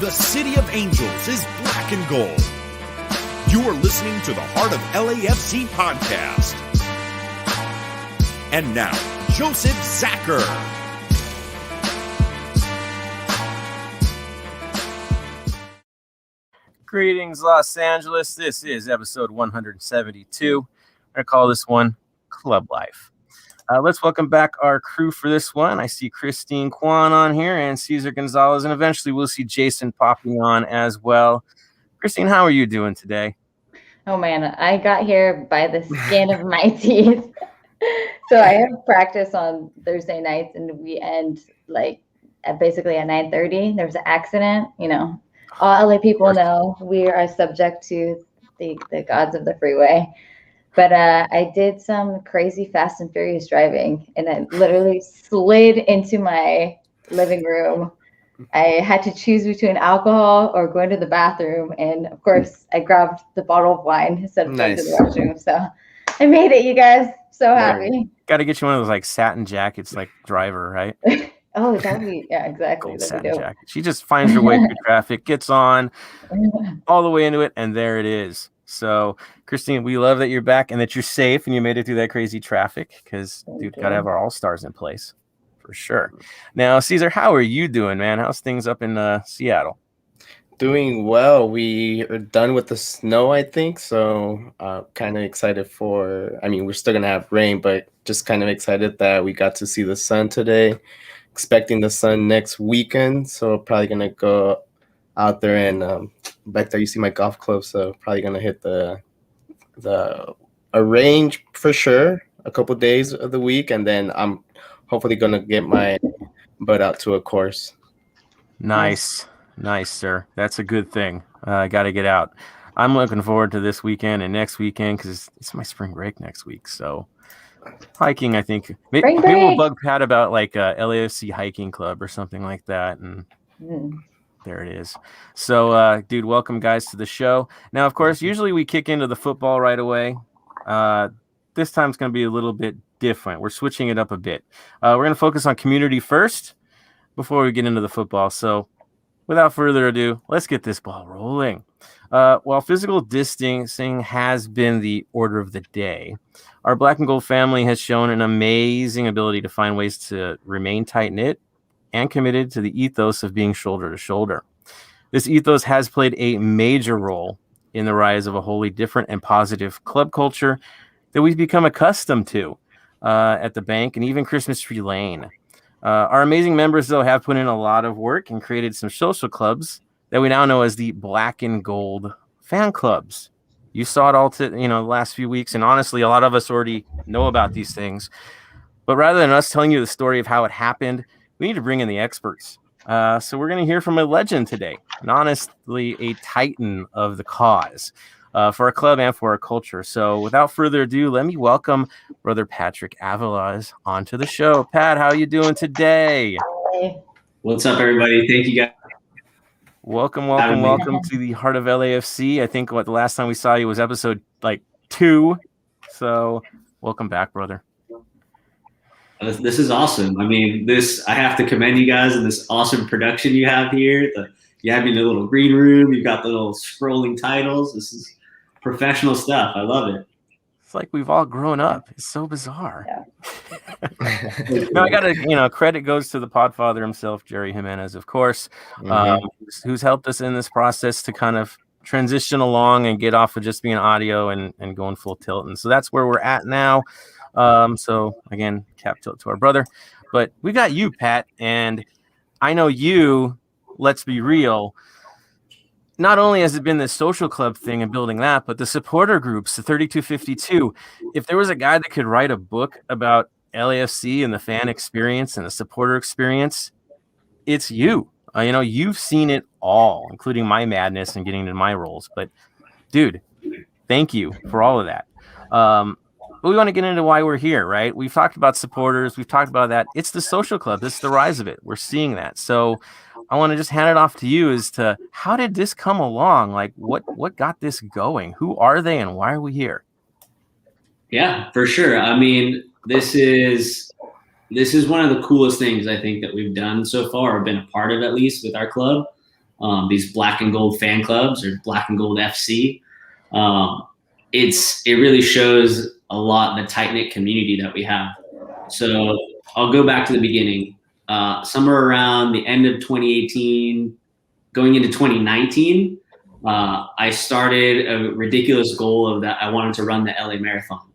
The City of Angels is black and gold. You are listening to the Heart of LAFC podcast. And now, Josef Zacher. Greetings, Los Angeles. This is episode 172. I'm going to call this one Club Life. Let's welcome back our crew for this one. I see Kwon on here and Cesar Gonzalez, and eventually we'll see Jason popping on as well. Christine, how are you doing today? Oh, man, I got here by the skin of my teeth. So I have practice on Thursday nights, and we end basically at 9:30. There was an accident. You know, all LA people know we are subject to the gods of the freeway. But I did some crazy Fast and Furious driving, and I literally slid into my living room. I had to choose between alcohol or going to the bathroom. And, of course, I grabbed the bottle of wine instead of going to the restroom. So I made it, you guys. So happy. Got to get you one of those, satin jackets, Driver, right? Oh, that would be, yeah, exactly. Gold satin jacket. She just finds her way through traffic, gets on, all the way into it, and there it is. So, Christine, we love that you're back and that you're safe and you made it through that crazy traffic because, dude, got to have our all-stars in place for sure. Now, Cesar, how are you doing, man? How's things up in Seattle? Doing well. We are done with the snow, I think. So, kind of excited we're still going to have rain, but just kind of excited that we got to see the sun today. Expecting the sun next weekend. So, probably going to go out there and back there you see my golf club, so probably gonna hit a range for sure a couple days of the week, and then I'm hopefully gonna get my butt out to a course. Nice, sir. That's a good thing. I got to get out. I'm looking forward to this weekend and next weekend because it's my spring break next week. So hiking, I think maybe we'll bug Pat about LAFC hiking club or something like that, and there it is. So, dude, welcome, guys, to the show. Now, of course, usually we kick into the football right away. This time it's going to be a little bit different. We're switching it up a bit. We're going to focus on community first before we get into the football. So, without further ado, let's get this ball rolling. While physical distancing has been the order of the day, our Black and Gold family has shown an amazing ability to find ways to remain tight-knit and committed to the ethos of being shoulder to shoulder. This ethos has played a major role in the rise of a wholly different and positive club culture that we've become accustomed to at the bank and even Christmas Tree Lane. Our amazing members, though, have put in a lot of work and created some social clubs that we now know as the Black and Gold fan clubs. You saw it all the last few weeks, and honestly, a lot of us already know about these things. But rather than us telling you the story of how it happened, we need to bring in the experts. So we're going to hear from a legend today, and honestly, a titan of the cause for our club and for our culture. So without further ado, let me welcome Brother Patrick Aviles onto the show. Pat, how are you doing today? What's up, everybody? Thank you, guys. Welcome to the Heart of LAFC. I think the last time we saw you was episode 2. So welcome back, brother. This is awesome. I mean, I have to commend you guys on this awesome production you have here. You have me in a little green room. You've got the little scrolling titles. This is professional stuff. I love it. It's like we've all grown up. It's so bizarre. Yeah. No, I got to, credit goes to the podfather himself, Jerry Jimenez, of course, who's helped us in this process to kind of transition along and get off of just being audio and going full tilt. And so that's where we're at now. So again, cap tilt to our brother, but we got you, Pat, and I know you, let's be real. Not only has it been the social club thing and building that, but the supporter groups, the 3252, if there was a guy that could write a book about LAFC and the fan experience and the supporter experience, it's you. You've seen it all, including my madness and getting into my roles, but dude, thank you for all of that. But we want to get into why we're here, right? We've talked about supporters. We've talked about that. It's the social club. This is the rise of it. We're seeing that. So I want to just hand it off to you as to how did this come along? What got this going? Who are they and why are we here? Yeah, for sure. I mean, this is one of the coolest things I think that we've done so far, or been a part of at least with our club. these black and gold fan clubs or black and gold FC. It really shows a lot the tight-knit community that we have. So I'll go back to the beginning. Somewhere around the end of 2018, going into 2019, I started a ridiculous goal of that I wanted to run the LA Marathon.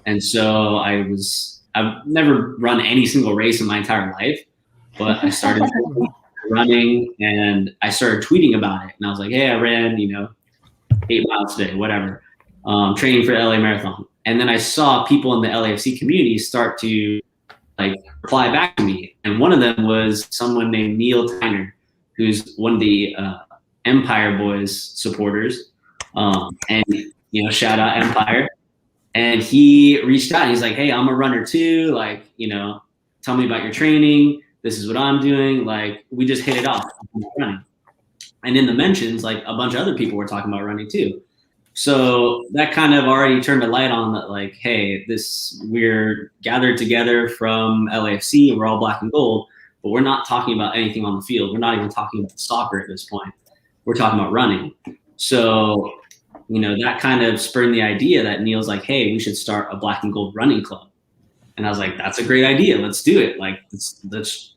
And so I've never run any single race in my entire life, but I started running and I started tweeting about it. And I was like, hey, I ran, 8 miles today, whatever, training for the LA Marathon. And then I saw people in the LAFC community start to reply back to me. And one of them was someone named Neil Tyner, who's one of the Empire Boys supporters. And, shout out Empire. And he reached out and he's like, hey, I'm a runner too. Tell me about your training. This is what I'm doing. We just hit it off running. And in the mentions, a bunch of other people were talking about running too. So that kind of already turned a light on that, hey, we're gathered together from LAFC. We're all black and gold, but we're not talking about anything on the field. We're not even talking about soccer at this point. We're talking about running. So, that kind of spurred the idea that Neil's like, hey, we should start a black and gold running club. And I was like, that's a great idea. Let's do it. Let's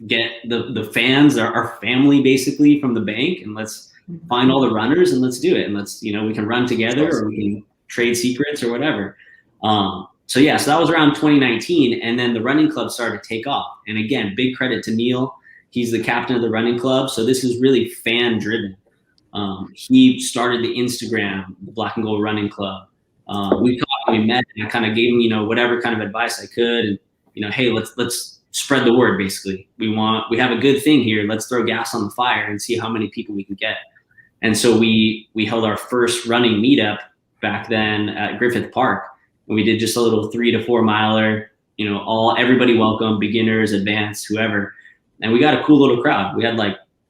get the fans, our family basically from the bank, and let's find all the runners and let's do it. And let's, we can run together or we can trade secrets or whatever. So that was around 2019. And then the running club started to take off. And again, big credit to Neil. He's the captain of the running club. So this is really fan driven. He started the Instagram, the Black and Gold Running Club. We talked, we met, and I kind of gave him, whatever kind of advice I could. And, hey, let's spread the word basically. We have a good thing here. Let's throw gas on the fire and see how many people we can get. And so we held our first running meetup back then at Griffith Park. And we did just a little 3 to 4 miler, everybody welcome, beginners, advanced, whoever. And we got a cool little crowd. We had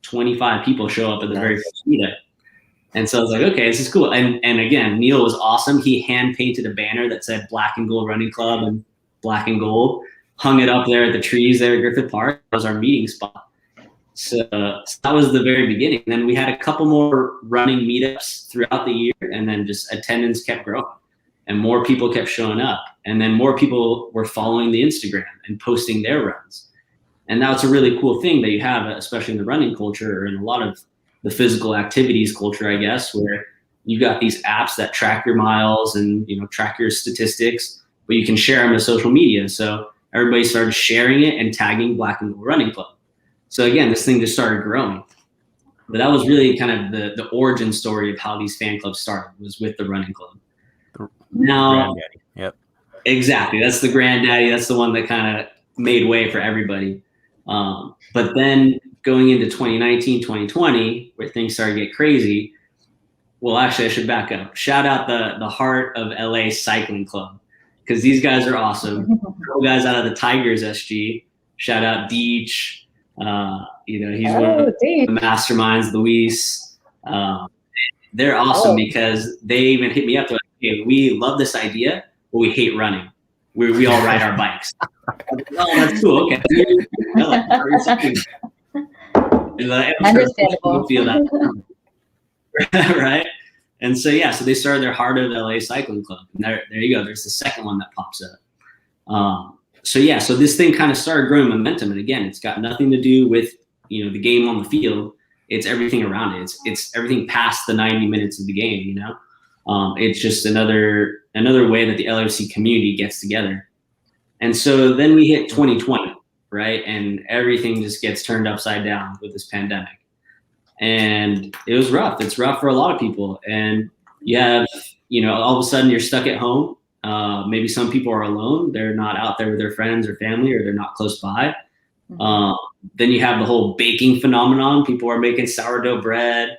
25 people show up at the very first meetup. And so I was like, okay, this is cool. And again, Neil was awesome. He hand painted a banner that said Black and Gold Running Club and Black and Gold, hung it up there at the trees there at Griffith Park. That was our meeting spot. So that was the very beginning. And then we had a couple more running meetups throughout the year, and then just attendance kept growing and more people kept showing up. And then more people were following the Instagram and posting their runs. And that's a really cool thing that you have, especially in the running culture or in a lot of the physical activities culture, I guess, where you got these apps that track your miles and, track your statistics, but you can share them to social media. So everybody started sharing it and tagging Black and Gold Running Club. So again, this thing just started growing. But that was really kind of the origin story of how these fan clubs started, was with the running club. Now, granddaddy. Yep. Exactly. That's the granddaddy. That's the one that kind of made way for everybody. But then going into 2019, 2020, where things started to get crazy. Well, actually, I should back up. Shout out the Heart of LA Cycling Club, because these guys are awesome. Guys out of the Tigers SG. Shout out Deech. He's one of the masterminds, Luis. They're awesome because they even hit me up. They're like, hey, we love this idea, but we hate running. We all ride our bikes. Oh, that's cool. Okay. Understandable. Feel that. Right? And so, so they started their Heart of LA Cycling Club. And there you go. There's the second one that pops up. So this thing kind of started growing momentum. And again, it's got nothing to do with, the game on the field. It's everything around it. It's everything past the 90 minutes of the game, It's just another way that the LAFC community gets together. And so then we hit 2020, right? And everything just gets turned upside down with this pandemic. And it was rough. It's rough for a lot of people. And you have, all of a sudden you're stuck at home. Maybe some people are alone. They're not out there with their friends or family, or they're not close by. Then you have the whole baking phenomenon. People are making sourdough bread.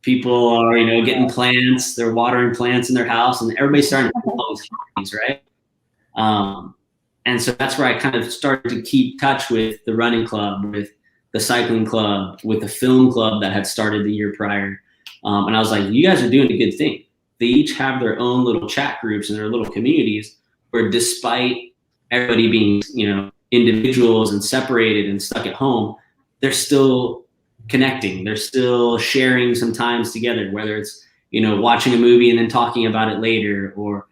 People are, getting plants. They're watering plants in their house, and everybody's starting to do all these hobbies, right? And so that's where I kind of started to keep touch with the running club, with the cycling club, with the film club that had started the year prior. And I was like, you guys are doing a good thing. They each have their own little chat groups and their little communities where, despite everybody being, individuals and separated and stuck at home, they're still connecting. They're still sharing some times together, whether it's, watching a movie and then talking about it later, or,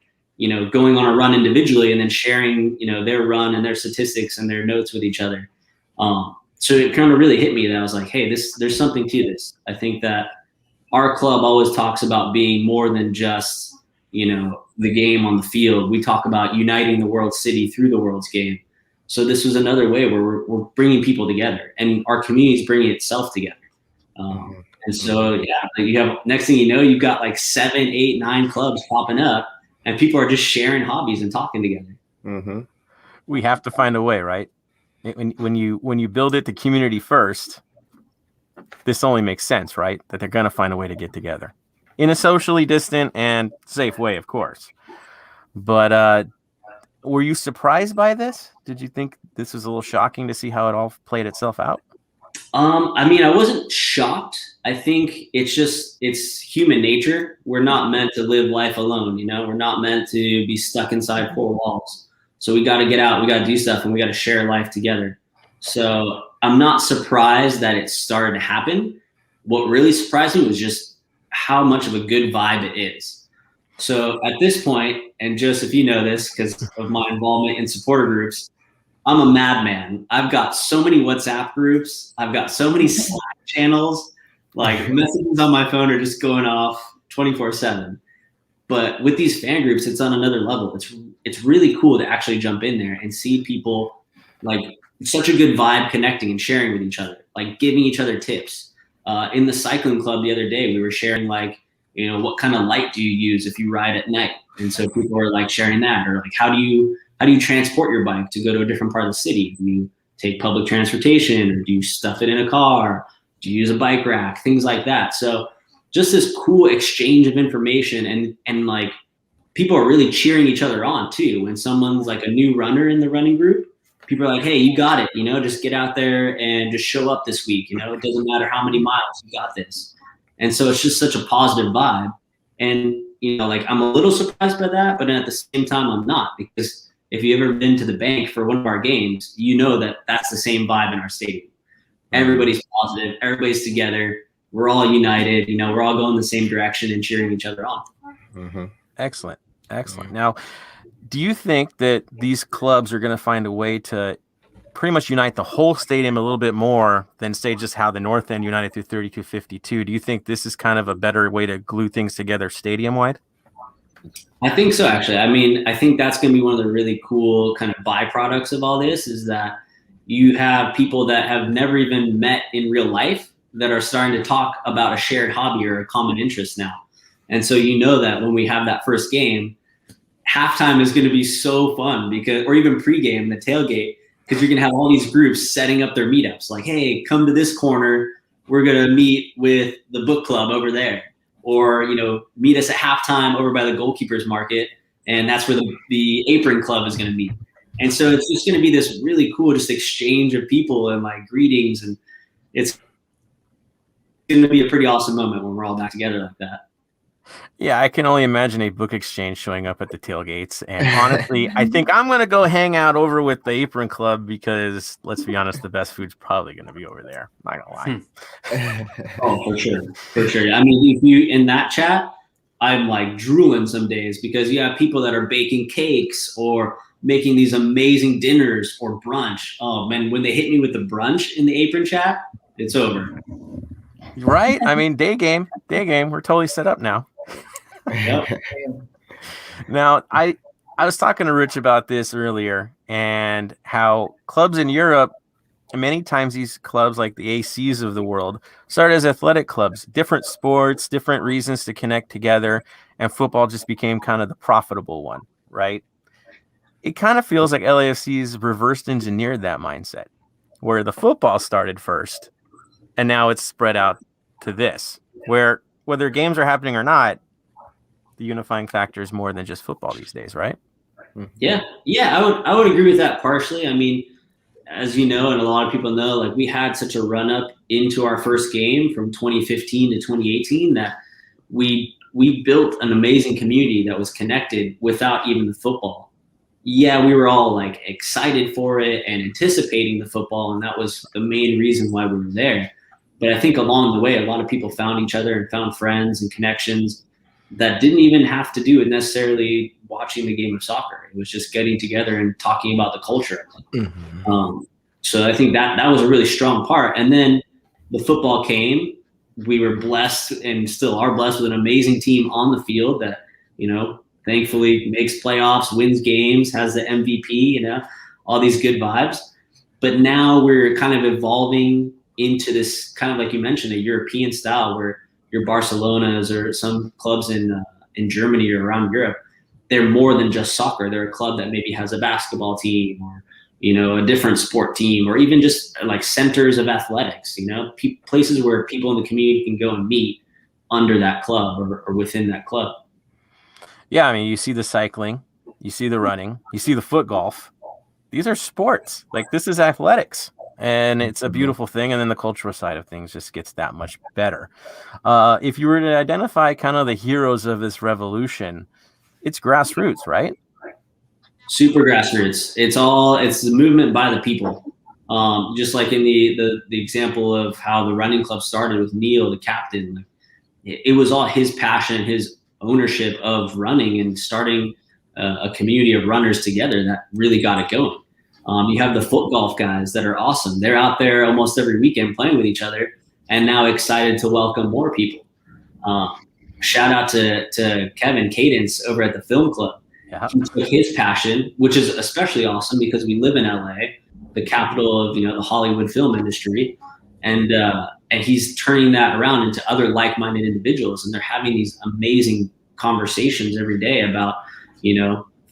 going on a run individually and then sharing, their run and their statistics and their notes with each other. So it kind of really hit me that I was like, hey, there's something to this. I think that our club always talks about being more than just, the game on the field. We talk about uniting the world city through the world's game. So this was another way where we're bringing people together, and our community is bringing itself together. And so, yeah, you have, next thing you know, you've got like 7, 8, 9 clubs popping up, and people are just sharing hobbies and talking together. We have to find a way, right? When you build it to community first, this only makes sense, right? That they're going to find a way to get together in a socially distant and safe way, of course. But were you surprised by this? Did you think this was a little shocking to see how it all played itself out? I wasn't shocked. I think it's human nature. We're not meant to live life alone. We're not meant to be stuck inside 4 walls. So we got to get out, we got to do stuff, and we got to share life together. So I'm not surprised that it started to happen. What really surprised me was just how much of a good vibe it is. So at this point, and Joseph, you know this because of my involvement in supporter groups, I'm a madman. I've got so many WhatsApp groups. I've got so many Slack channels. Like, messages on my phone are just going off 24/7. But with these fan groups, it's on another level. It's really cool to actually jump in there and see people, like, such a good vibe connecting and sharing with each other, like giving each other tips. In the cycling club the other day, we were sharing, like, what kind of light do you use if you ride at night? And so people were like sharing that, or like, how do you transport your bike to go to a different part of the city? Do you take public transportation, or do you stuff it in a car? Do you use a bike rack? Things like that. So just this cool exchange of information, and like, people are really cheering each other on too. When someone's like a new runner in the running group, people are like, hey, you got it, just get out there and just show up this week. It doesn't matter how many miles, you got this. And so it's just such a positive vibe. And, like, I'm a little surprised by that, but at the same time, I'm not, because if you've ever been to the bank for one of our games, that that's the same vibe in our stadium. Everybody's positive, everybody's together. We're all united, we're all going the same direction and cheering each other on. Excellent. Now, do you think that these clubs are going to find a way to pretty much unite the whole stadium a little bit more than, say, just how the North End united through 3252? Do you think this is kind of a better way to glue things together stadium-wide? I think so, actually. I think that's going to be one of the really cool kind of byproducts of all this, is that you have people that have never even met in real life that are starting to talk about a shared hobby or a common interest now. And so that when we have that first game, halftime is going to be so fun, or even pregame, the tailgate, because you're going to have all these groups setting up their meetups. Like, hey, come to this corner. We're going to meet with the book club over there. Or, meet us at halftime over by the goalkeepers market. And that's where the apron club is going to meet. And so it's just going to be this really cool just exchange of people and, like, greetings. And it's going to be a pretty awesome moment when we're all back together like that. Yeah, I can only imagine a book exchange showing up at the tailgates. And honestly, I think I'm going to go hang out over with the Apron Club, because, let's be honest, the best food's probably going to be over there. Not going to lie. Oh, for sure. If you in that chat, I'm like drooling some days, because you have people that are baking cakes or making these amazing dinners or brunch. Oh, man, when they hit me with the brunch in the Apron chat, it's over. Right? Day game. We're totally set up now. Yep. Now, I was talking to Rich about this earlier, and how clubs in Europe, many times these clubs, like the ACs of the world, started as athletic clubs, different sports, different reasons to connect together, and football just became kind of the profitable one, right? It kind of feels like LAFC's reversed engineered that mindset, where the football started first, and now it's spread out to this, where whether games are happening or not, the unifying factor is more than just football these days, right? Yeah, I would agree with that partially. As you know, and a lot of people know, like, we had such a run up into our first game from 2015 to 2018 that we built an amazing community that was connected without even the football. Yeah, we were all, like, excited for it and anticipating the football, and that was the main reason why we were there. But I think along the way, a lot of people found each other and found friends and connections that didn't even have to do with necessarily watching the game of soccer. It was just getting together and talking about the culture. So I think that was a really strong part. And then the football came. We were blessed and still are blessed with an amazing team on the field that, thankfully makes playoffs, wins games, has the MVP, all these good vibes. But now we're kind of evolving into this kind of, like you mentioned, a European style where your Barcelonas or some clubs in Germany or around Europe, they're more than just soccer. They're a club that maybe has a basketball team or, a different sport team, or even just like centers of athletics, places where people in the community can go and meet under that club or within that club. Yeah, I mean, you see the cycling, you see the running, you see the foot golf. These are sports. Like, this is athletics. And it's a beautiful thing. And then the cultural side of things just gets that much better. If you were to identify kind of the heroes of this revolution, it's grassroots, right? Super grassroots. It's the movement by the people. Just like in the example of how the running club started with Neil, the captain, it was all his passion, his ownership of running and starting a community of runners together that really got it going. You have the foot golf guys that are awesome. They're out there almost every weekend playing with each other and now excited to welcome more people. Shout out to Kevin Cadence over at the film club. Yeah. He took his passion, which is especially awesome because we live in LA, the capital of the Hollywood film industry, and he's turning that around into other like-minded individuals, and they're having these amazing conversations every day about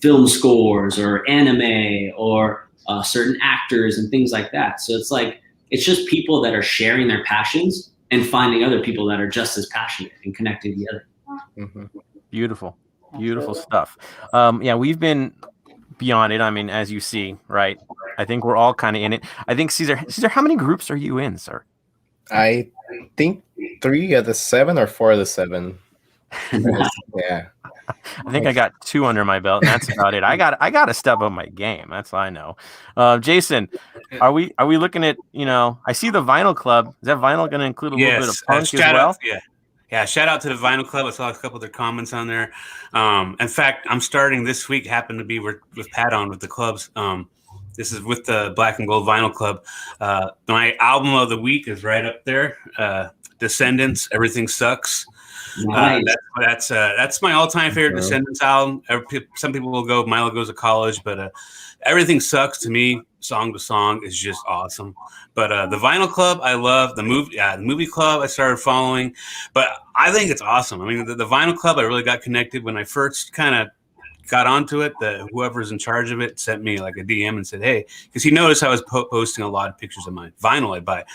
film scores or anime or certain actors and things like that. So it's just people that are sharing their passions and finding other people that are just as passionate and connecting together. Beautiful stuff. We've been beyond it. I mean, as you see, right? I think we're all kind of in it. I think Cesar, how many groups are you in, sir? I think 3 of the 7 or 4 of the 7. Yeah. I think I got 2 under my belt, and that's about it. I got to step up my game. That's all I know. Jason, are we looking at, I see the Vinyl Club. Is that Vinyl going to include a little bit of punk as well? Yeah, shout out to the Vinyl Club. I saw a couple of their comments on there. In fact, I'm starting this week, happened to be with Pat on with the clubs. This is with the Black and Gold Vinyl Club. My album of the week is right up there. Descendants, Everything Sucks. Nice. That's my all-time favorite Descendants album. Some people will go Milo Goes to College, but Everything Sucks to me, song to song, is just awesome. But the Vinyl Club, I love. The movie club I started following, but I think it's awesome. I mean, the Vinyl Club, I really got connected when I first kind of got onto it. Whoever's in charge of it sent me like a DM and said, hey, because he noticed I was posting a lot of pictures of my vinyl I buy.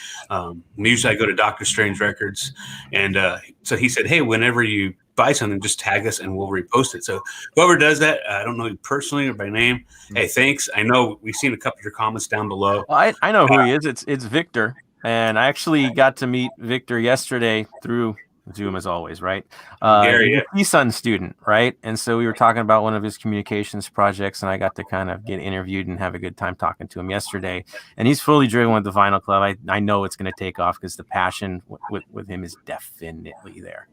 Usually I go to Dr. Strange Records. And so he said, hey, whenever you buy something, just tag us and we'll repost it. So whoever does that, I don't know you personally or by name. Hey, thanks. I know we've seen a couple of your comments down below. Well, I know who he is. It's Victor. And I actually got to meet Victor yesterday through Zoom, as always, right? He's a Preseason student, right? And so we were talking about one of his communications projects, and I got to kind of get interviewed and have a good time talking to him yesterday. And he's fully driven with the Vinyl Club. I know it's going to take off because the passion with him is definitely there.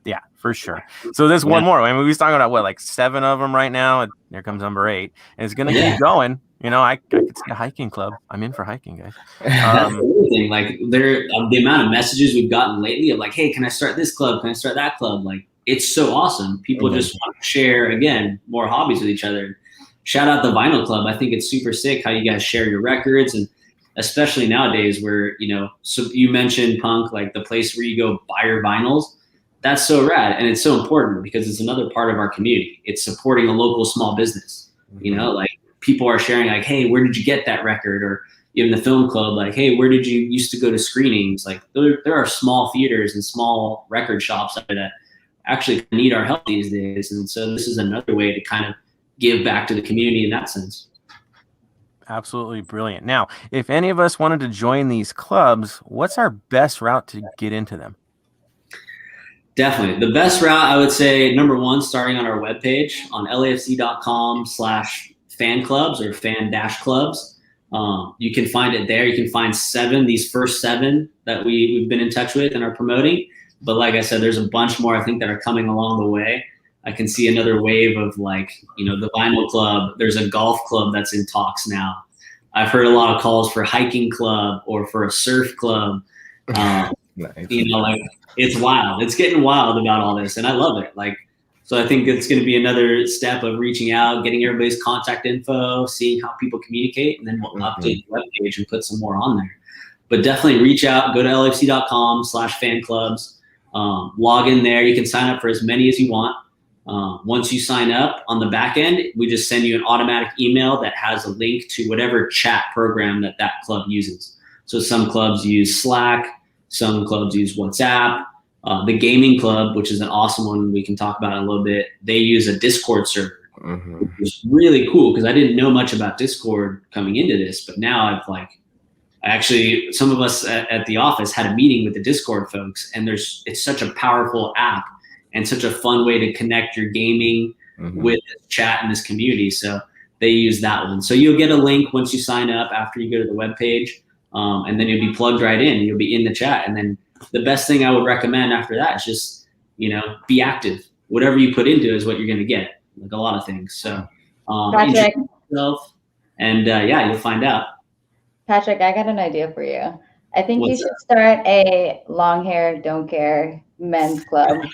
Yeah, for sure. So there's one more. I mean, we was talking about like 7 of them right now, and here comes number 8, and it's going to keep going. I could see a hiking club. I'm in for hiking, guys. That's the other thing. Like, the amount of messages we've gotten lately of like, hey, can I start this club? Can I start that club? Like, it's so awesome. People just want to share, again, more hobbies with each other. Shout out the Vinyl Club. I think it's super sick how you guys share your records, and especially nowadays where, so you mentioned Punk, like the place where you go buy your vinyls. That's so rad. And it's so important because it's another part of our community. It's supporting a local small business, like people are sharing like, hey, where did you get that record? Or in the film club, like, hey, where did you used to go to screenings? Like there are small theaters and small record shops out there that actually need our help these days. And so this is another way to kind of give back to the community in that sense. Absolutely brilliant. Now, if any of us wanted to join these clubs, what's our best route to get into them? Definitely. The best route, I would say, number one, starting on our webpage on lafc.com/fan clubs or fan-clubs. You can find it there. You can find these first 7 that we've been in touch with and are promoting. But like I said, there's a bunch more I think that are coming along the way. I can see another wave of like, the vinyl club. There's a golf club that's in talks now. I've heard a lot of calls for hiking club or for a surf club. Nice. Like it's wild. It's getting wild about all this, and I love it. Like, so I think it's going to be another step of reaching out, getting everybody's contact info, seeing how people communicate, and then we'll update the webpage and put some more on there. But definitely reach out. Go to lafc.com/fan clubs. Log in there. You can sign up for as many as you want. Once you sign up on the back end, we just send you an automatic email that has a link to whatever chat program that club uses. So some clubs use Slack, some clubs use WhatsApp. The gaming club, which is an awesome one we can talk about in a little bit, they use a Discord server, which is really cool because I didn't know much about Discord coming into this, but now some of us at the office had a meeting with the Discord folks, and it's such a powerful app and such a fun way to connect your gaming with this chat and this community. So they use that one. So you'll get a link once you sign up after you go to the webpage, and then you'll be plugged right in. You'll be in the chat. And then the best thing I would recommend after that is just, be active. Whatever you put into is what you're going to get, like a lot of things. So Patrick, yourself, and you'll find out. Patrick, I got an idea for you. I think you should start a long hair, don't care men's club. All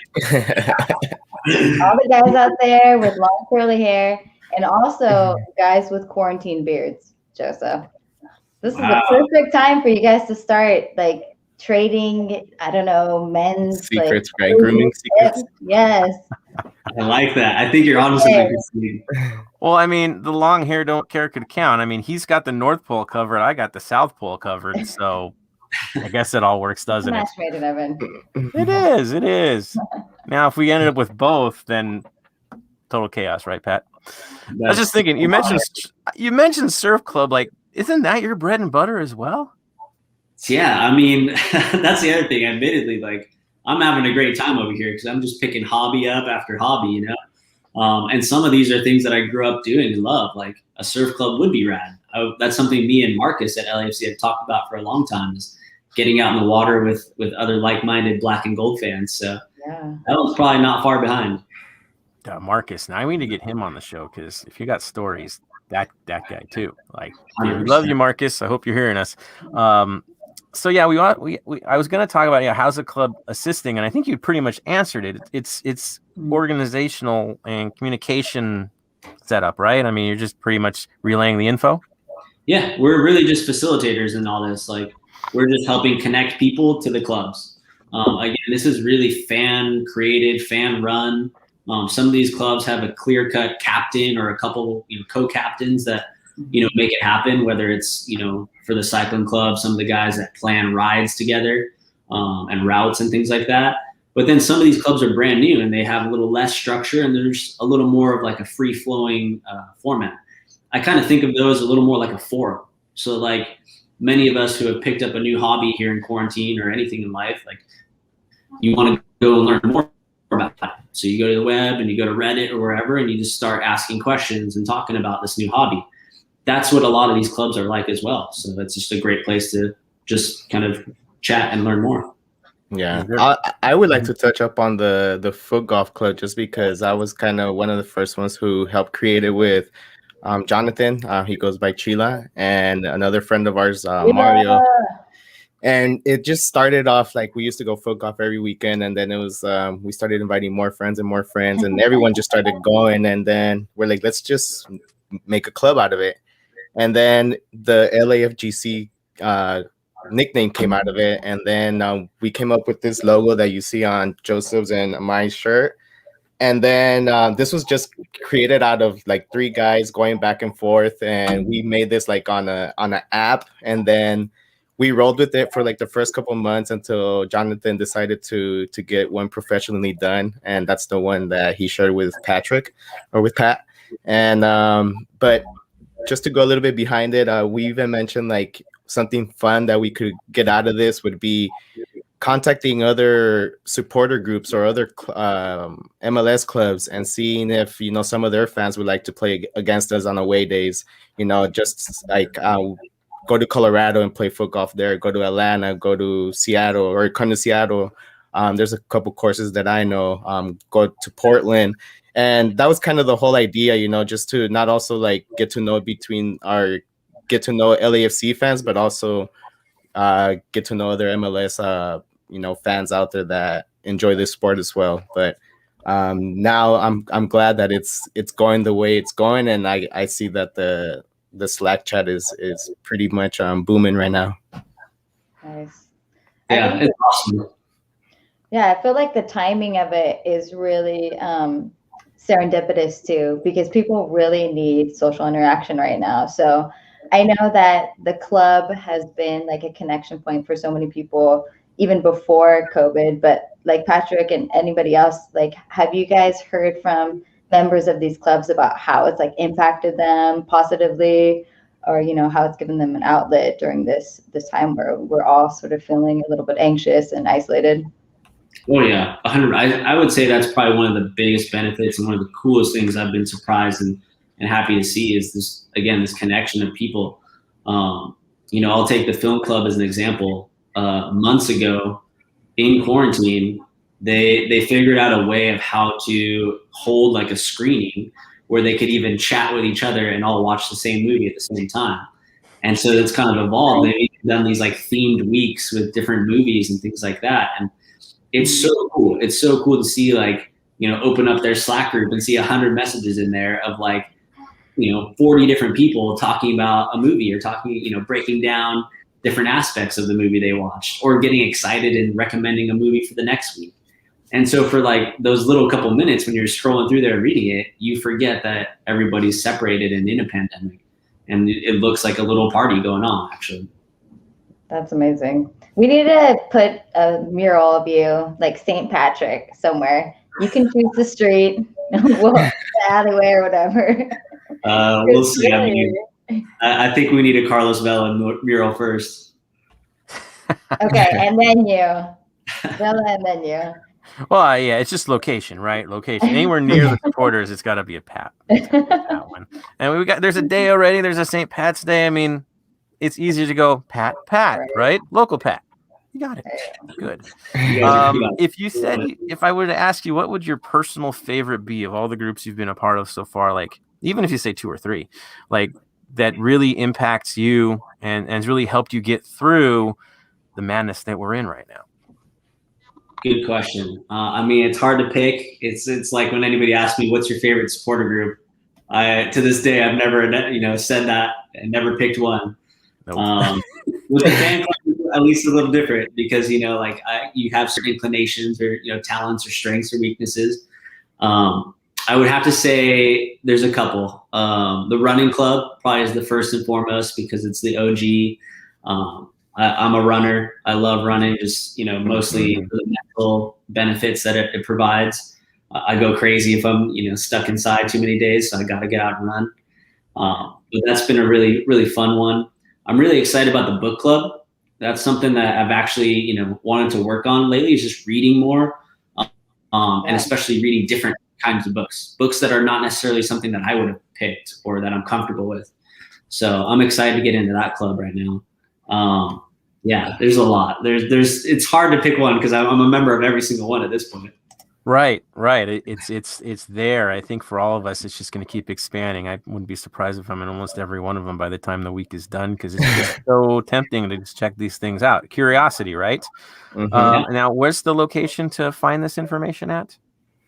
the guys out there with long curly hair, and also guys with quarantine beards, Joseph. This is the perfect time for you guys to start like trading, I don't know, men's secrets, right? Grooming secrets. Yes. I like that. I think you're on to something. Well, I mean, the long hair don't care could count. I mean, he's got the North Pole covered. I got the South Pole covered. So I guess it all works, doesn't it? Match made in heaven. It is. It is. Now, if we ended up with both, then total chaos, right, Pat? I was just thinking, you mentioned surf club. Like, isn't that your bread and butter as well? Yeah, I mean, that's the other thing. Admittedly, like, I'm having a great time over here because I'm just picking hobby up after hobby, and some of these are things that I grew up doing and love. Like a surf club would be rad. That's something me and Marcus at LAFC have talked about for a long time, is getting out in the water with other like-minded black and gold fans. So that one's probably not far behind. Marcus, now we need to get him on the show because if you got stories, that guy too. Like, we love you, Marcus. I hope you're hearing us. So yeah, I was going to talk about how's the club assisting, and I think you pretty much answered it. It's organizational and communication setup, right? I mean, you're just pretty much relaying the info. Yeah, we're really just facilitators in all this. Like, we're just helping connect people to the clubs. Again, this is really fan created, fan run. Some of these clubs have a clear cut captain or a couple, co-captains that make it happen, whether it's, for the cycling club, some of the guys that plan rides together and routes and things like that. But then some of these clubs are brand new and they have a little less structure and there's a little more of like a free flowing format. I kind of think of those a little more like a forum. So like many of us who have picked up a new hobby here in quarantine or anything in life, like you want to go and learn more about that. So you go to the web and you go to Reddit or wherever and you just start asking questions and talking about this new hobby. That's what a lot of these clubs are like as well. So that's just a great place to just kind of chat and learn more. Yeah, I would like to touch up on the foot golf club just because I was kind of one of the first ones who helped create it with Jonathan. He goes by Chila, and another friend of ours, Mario. And it just started off like we used to go foot golf every weekend, and then it was we started inviting more friends, and everyone just started going, and then we're like, let's just make a club out of it. And then the LAFGC nickname came out of it, and then we came up with this logo that you see on Joseph's and my shirt. And then this was just created out of like 3 guys going back and forth, and we made this like on an app, and then we rolled with it for like the first couple of months until Jonathan decided to get one professionally done, and that's the one that he shared with Pat. And but just to go a little bit behind it, we even mentioned like something fun that we could get out of this would be contacting other supporter groups or other MLS clubs and seeing if some of their fans would like to play against us on away days. Just like go to Colorado and play foot golf there. Go to Atlanta. Go to Seattle or come to Seattle. There's a couple courses that I know. Go to Portland. And that was kind of the whole idea, just to not also like get to know LAFC fans, but also get to know other MLS fans out there that enjoy this sport as well. But now I'm glad that it's going the way it's going, and I see that the Slack chat is pretty much booming right now. Nice. Yeah, it's awesome. Yeah, I feel like the timing of it is really serendipitous too, because people really need social interaction right now. So I know that the club has been like a connection point for so many people even before COVID, but like Patrick and anybody else, like, have you guys heard from members of these clubs about how it's like impacted them positively, or how it's given them an outlet during this time where we're all sort of feeling a little bit anxious and isolated? Oh yeah, 100. I would say that's probably one of the biggest benefits and one of the coolest things I've been surprised and happy to see is this connection of people. I'll take the film club as an example. Months ago in quarantine, they figured out a way of how to hold like a screening where they could even chat with each other and all watch the same movie at the same time. And so it's kind of evolved. They've done these like themed weeks with different movies and things like that. And it's so cool. It's so cool to see open up their Slack group and see 100 messages in there of 40 different people talking about a movie or talking, breaking down different aspects of the movie they watched or getting excited and recommending a movie for the next week. And so for those little couple minutes when you're scrolling through there reading it, you forget that everybody's separated and in a pandemic. And it looks like a little party going on, actually. That's amazing. We need to put a mural of you, like St. Patrick, somewhere. You can choose the street, the alleyway or whatever. We'll see. I think we need a Carlos Vela mural first. Okay, and then you. Vela and then you. Well, yeah, it's just location, right? Location. Anywhere near the supporters, it's got to be a Pat. That one. And there's a day already. There's a St. Pat's Day. I mean, it's easier to go Pat, right? Local Pat. You got it. Good. If I were to ask you, what would your personal favorite be of all the groups you've been a part of so far? Like, even if you say 2 or 3, like that really impacts you and has really helped you get through the madness that we're in right now. Good question. It's hard to pick. It's like when anybody asks me, what's your favorite supporter group? To this day, I've never, said that and never picked one. Nope. With the fan club, at least a little different because, you have certain inclinations or, talents or strengths or weaknesses. I would have to say there's a couple. The running club probably is the first and foremost because it's the OG. I'm a runner. I love running, just, mostly for the mental benefits that it provides. I go crazy if I'm, stuck inside too many days, so I got to get out and run. But that's been a really, really fun one. I'm really excited about the book club. That's something that I've actually, wanted to work on lately is just reading more, and especially reading different kinds of books that are not necessarily something that I would have picked or that I'm comfortable with. So I'm excited to get into that club right now. Yeah, there's a lot. It's hard to pick one because I'm a member of every single one at this point. Right. It's there. I think for all of us, it's just going to keep expanding. I wouldn't be surprised if I'm in almost every one of them by the time the week is done because it's just so tempting to just check these things out. Curiosity, right? Mm-hmm. Now, where's the location to find this information at?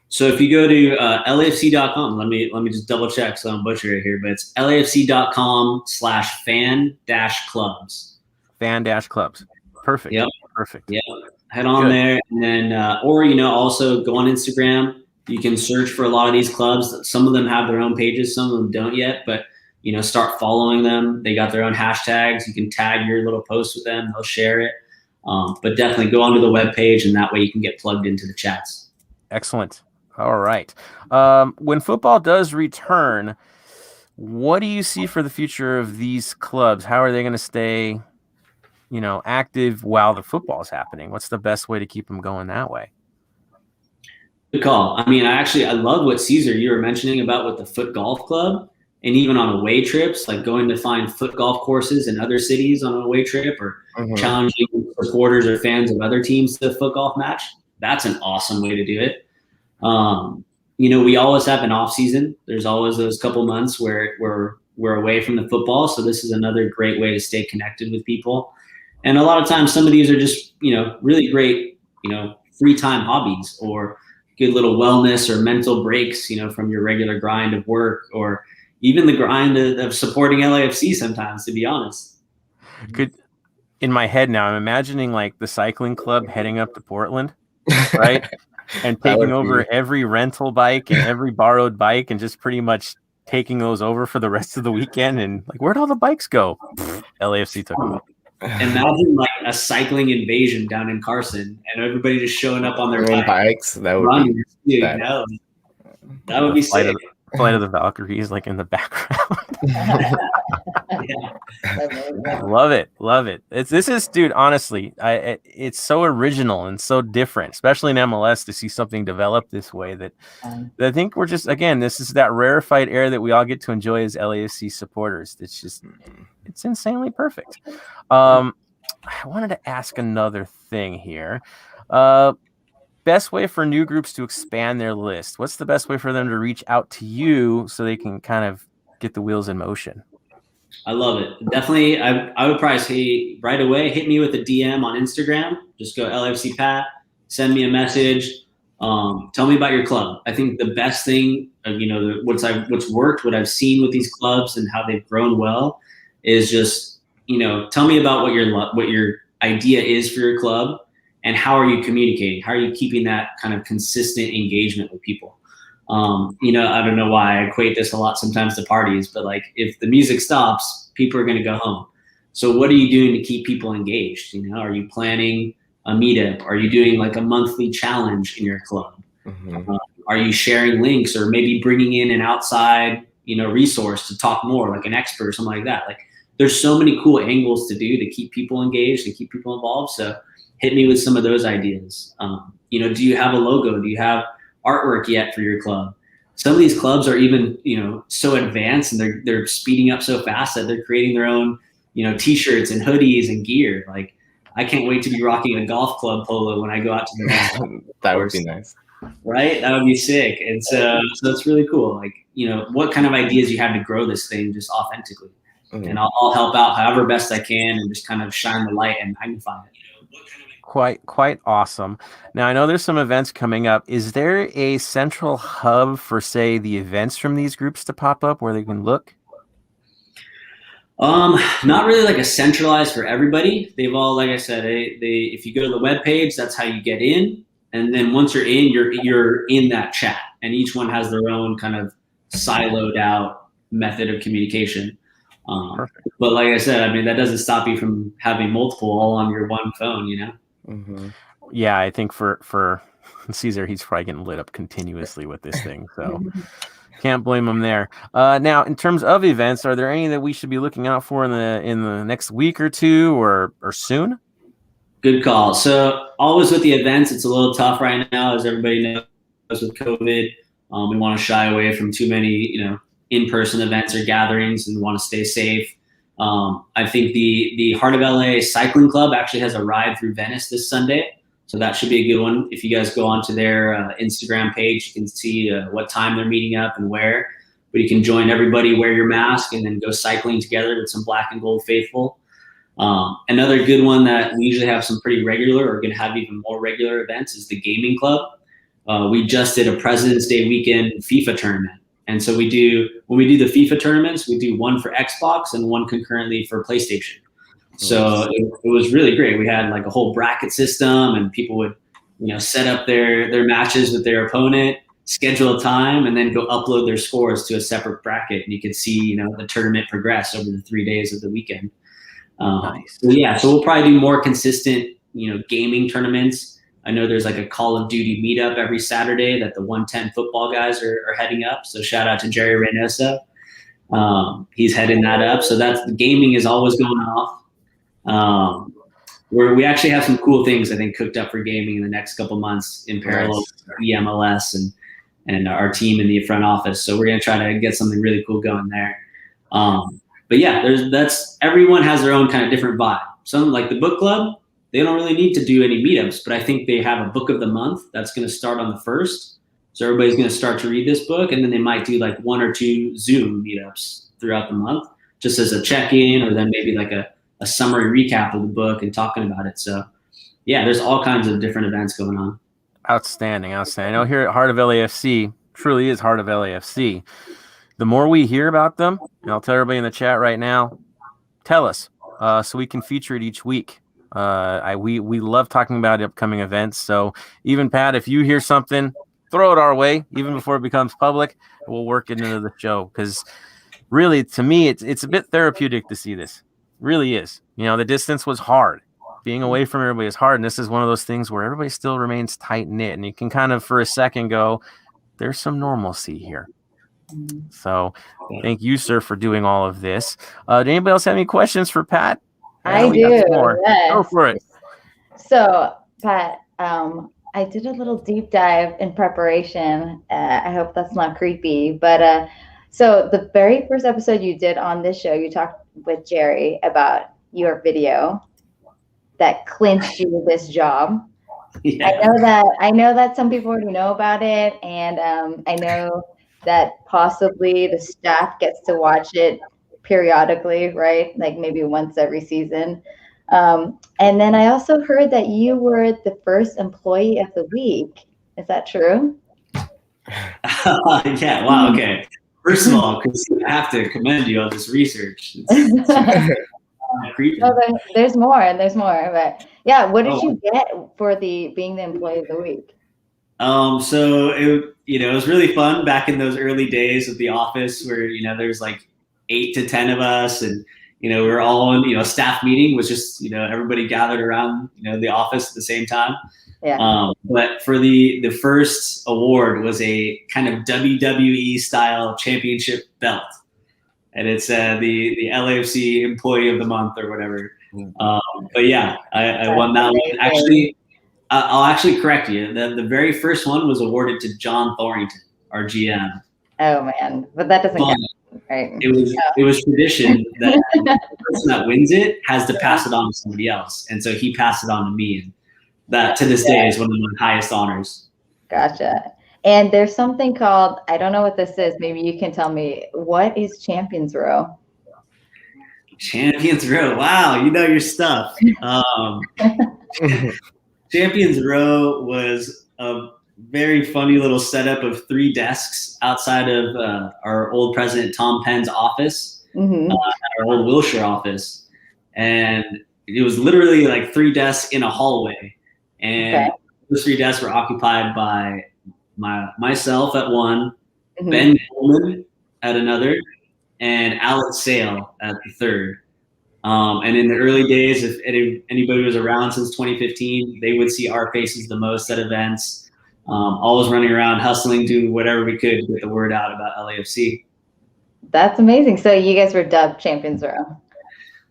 So if you go to LAFC.com, let me just double check so I don't butcher it here, but it's LAFC.com/fan-clubs. Fan-clubs. Perfect. Yep. Perfect. Yeah. Head on there and then, or, also go on Instagram. You can search for a lot of these clubs. Some of them have their own pages. Some of them don't yet, but, start following them. They got their own hashtags. You can tag your little post with them. They'll share it. But definitely go onto the webpage and that way you can get plugged into the chats. Excellent. All right. When football does return, what do you see for the future of these clubs? How are they going to stay active while the football is happening? What's the best way to keep them going that way? Good call. I mean, I love what Cesar, you were mentioning about with the foot golf club, and even on away trips, like going to find foot golf courses in other cities on an away trip, or challenging supporters or fans of other teams to a foot golf match. That's an awesome way to do it. We always have an off season. There's always those couple months where we're away from the football. So this is another great way to stay connected with people. And a lot of times some of these are just, really great, free time hobbies, or good little wellness or mental breaks, from your regular grind of work, or even the grind of supporting LAFC sometimes, to be honest. Good. In my head now, I'm imagining like the cycling club heading up to Portland, right? And taking over every rental bike and every borrowed bike, and just pretty much taking those over for the rest of the weekend. And like, where'd all the bikes go? LAFC took them up. Imagine like a cycling invasion down in Carson, and everybody just showing up on their bikes. That would be that would be sick. Flight of the Valkyries, like in the background. Love it. This is, dude. Honestly, it's so original and so different, especially in MLS, to see something develop this way. That I think we're just, again, this is that rarefied air that we all get to enjoy as LAFC supporters. It's insanely perfect. I wanted to ask another thing here. Best way for new groups to expand their list. What's the best way for them to reach out to you so they can kind of get the wheels in motion? I love it. Definitely. I would probably say right away, hit me with a DM on Instagram. Just go LFC Pat, send me a message. Tell me about your club. I think the best thing, what's worked, what I've seen with these clubs and how they've grown well, is just, tell me about what your idea is for your club. And how are you communicating? How are you keeping that kind of consistent engagement with people? I don't know why I equate this a lot sometimes to parties, but like if the music stops, people are going to go home. So what are you doing to keep people engaged? Are you planning a meetup? Are you doing like a monthly challenge in your club? Are you sharing links, or maybe bringing in an outside, resource to talk more, like an expert or something like that? Like there's so many cool angles to do to keep people engaged and keep people involved. So hit me with some of those ideas. Do you have a logo? Do you have artwork yet for your club? Some of these clubs are even, so advanced, and they're speeding up so fast that they're creating their own, t-shirts and hoodies and gear. Like I can't wait to be rocking a golf club polo when I go out to the That would be nice. Right? That would be sick. And so it's really cool. Like, what kind of ideas you have to grow this thing just authentically. And I'll help out however best I can, and just kind of shine the light and magnify it. Quite awesome. Now I know there's some events coming up. Is there a central hub for, say, the events from these groups to pop up where they can look? Not really like a centralized for everybody. They've all, like I said, if you go to the webpage, that's how you get in. And then once you're in, you're in that chat, and each one has their own kind of siloed out method of communication. But like I said, I mean, that doesn't stop you from having multiple all on your one phone, Yeah, I think for Cesar, he's probably getting lit up continuously with this thing, so can't blame him there. Now, in terms of events, are there any that we should be looking out for in the next week or two, or soon? Good call. So always with the events, it's a little tough right now, as everybody knows, with COVID. We want to shy away from too many, in-person events or gatherings, and want to stay safe. I think the Heart of LA Cycling Club actually has a ride through Venice this Sunday, so that should be a good one. If you guys go onto their Instagram page, you can see what time they're meeting up and where. But you can join everybody, wear your mask, and then go cycling together with some black and gold faithful. Another good one that we usually have some pretty regular, or going to have even more regular events, is the Gaming Club. We just did a President's Day weekend FIFA tournament. And so when we do the FIFA tournaments, we do one for Xbox and one concurrently for PlayStation. So it was really great. We had like a whole bracket system, and people would, set up their matches with their opponent, schedule a time, and then go upload their scores to a separate bracket. And you could see, the tournament progress over the 3 days of the weekend. Nice. So we'll probably do more consistent, gaming tournaments. I know there's like a Call of Duty meetup every Saturday that the 110 football guys are heading up. So shout out to Jerry Reynoso. He's heading that up. So the gaming is always going off. we actually have some cool things I think cooked up for gaming in the next couple months in parallel with EMLS and our team in the front office. So we're gonna try to get something really cool going there. But yeah, that's everyone has their own kind of different vibe. Some like the book club, they don't really need to do any meetups, but I think they have a book of the month that's going to start on the 1st. So everybody's going to start to read this book, and then they might do like 1 or 2 Zoom meetups throughout the month, just as a check-in, or then maybe like a summary recap of the book and talking about it. So yeah, there's all kinds of different events going on. Outstanding. I know here at Heart of LAFC, truly is Heart of LAFC. The more we hear about them, and I'll tell everybody in the chat right now, tell us so we can feature it each week. We love talking about upcoming events. So even Pat, if you hear something, throw it our way, even before it becomes public. We'll work it into the show, because really, to me, it's a bit therapeutic to see this. Really is. The distance was hard. Being away from everybody is hard, and this is one of those things where everybody still remains tight knit, and you can kind of for a second go, there's some normalcy here. So thank you, sir, for doing all of this. Do anybody else have any questions for Pat? I do. Yes. Go for it. So, Pat, I did a little deep dive in preparation. I hope that's not creepy, but so the very first episode you did on this show, you talked with Jerry about your video that clinched you this job. Yeah. I know that some people already know about it, and I know that possibly the staff gets to watch it periodically, right? Like maybe once every season. And then I also heard that you were the first employee of the week. Is that true? Yeah. Wow. Okay. First of all, I have to commend you on this research. There's more, but yeah, what did you get for being the employee of the week? So it was really fun back in those early days of the office, where there's like 8 to 10 of us, and we were all in staff meeting was just everybody gathered around the office at the same time. Yeah. But for the first award was a kind of WWE style championship belt, and it's the LAFC Employee of the Month or whatever. But yeah, I won that one. Actually, I'll actually correct you. The very first one was awarded to John Thorrington, our GM. Oh man, but that doesn't count. Right. It was tradition that the person that wins it has to pass it on to somebody else, and so he passed it on to me, and that to this day is one of my highest honors. Gotcha. And there's something called, I don't know what this is. Maybe you can tell me, what is Champions Row? Champions Row. Wow, you know your stuff. Champions Row was a very funny little setup of 3 desks outside of our old president Tom Penn's office, our old Wilshire office, and it was literally like 3 desks in a hallway, and those 3 desks were occupied by myself at one, Ben Coleman at another, and Alex Sale at the third. And in the early days, if anybody was around since 2015, they would see our faces the most at events. Always running around, hustling, doing whatever we could to get the word out about LAFC. That's amazing. So you guys were dubbed Champions Row.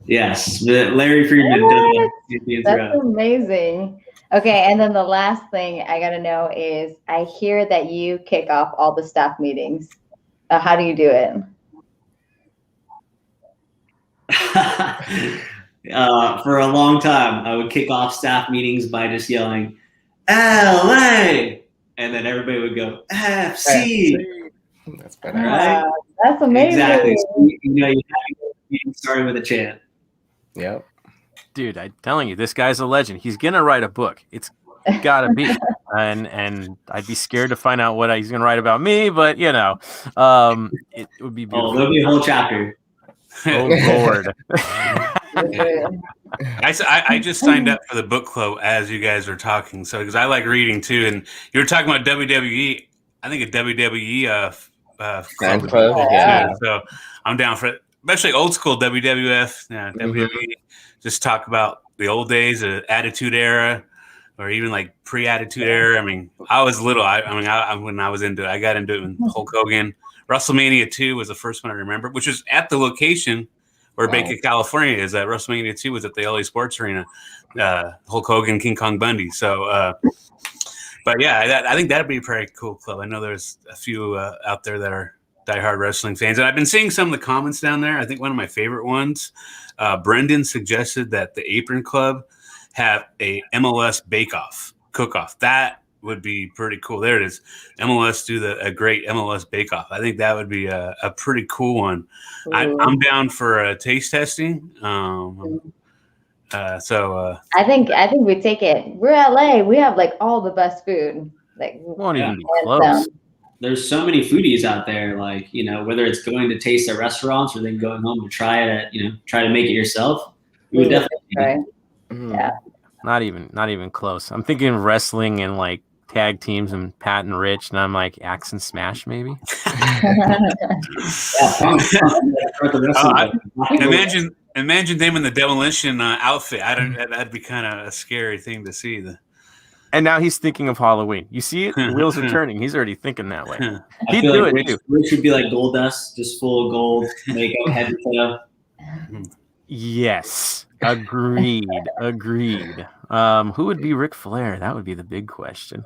Yes, Larry Friedman dubbed Champions Row. That's amazing. Okay, and then the last thing I got to know is, I hear that you kick off all the staff meetings. How do you do it? For a long time, I would kick off staff meetings by just yelling, LA! And then everybody would go, FC! That's better. Right? That's amazing. Exactly. So, you have to start with a chant. Yep. Dude, I'm telling you, this guy's a legend. He's gonna write a book. It's gotta be, and I'd be scared to find out what he's gonna write about me. But it would be beautiful. Oh, there'll be a whole chapter. Oh Lord. I just signed up for the book club as you guys were talking, so because I like reading too, and you were talking about WWE. I think a WWE club. Yeah. So I'm down for it, especially old school WWF. Yeah, WWE. Just talk about the old days, the Attitude Era, or even like pre-Attitude Era. I mean, I was little. When I was into it, I got into it with Hulk Hogan. WrestleMania 2 was the first one I remember, which was at the location where Baker, California is. At WrestleMania 2 was at the LA Sports Arena. Hulk Hogan, King Kong Bundy. So, but yeah, I think that'd be a pretty cool club. I know there's a few out there that are diehard wrestling fans, and I've been seeing some of the comments down there. I think one of my favorite ones, Brendan suggested that the Apron Club have a MLS bake-off, cook-off. That would be pretty cool. There it is. MLS do a great MLS bake-off. I think that would be a pretty cool one. I'm down for taste testing. I think we take it. We're LA. We have like all the best food. Like won't even be close. There's so many foodies out there. Like whether it's going to taste at restaurants or then going home to try it. Try to make it yourself. You would definitely try. Yeah. Not even close. I'm thinking wrestling and like tag teams and Pat and Rich, and I'm like Axe and Smash maybe. Imagine them in the demolition outfit. That'd be kind of a scary thing to see. And now he's thinking of Halloween. You see it? Wheels are turning. He's already thinking that way. He'd do like it too. Rich would be like Gold Dust, just full of gold, makeup, head to toe. Yes. Agreed. Who would be Ric Flair? That would be the big question.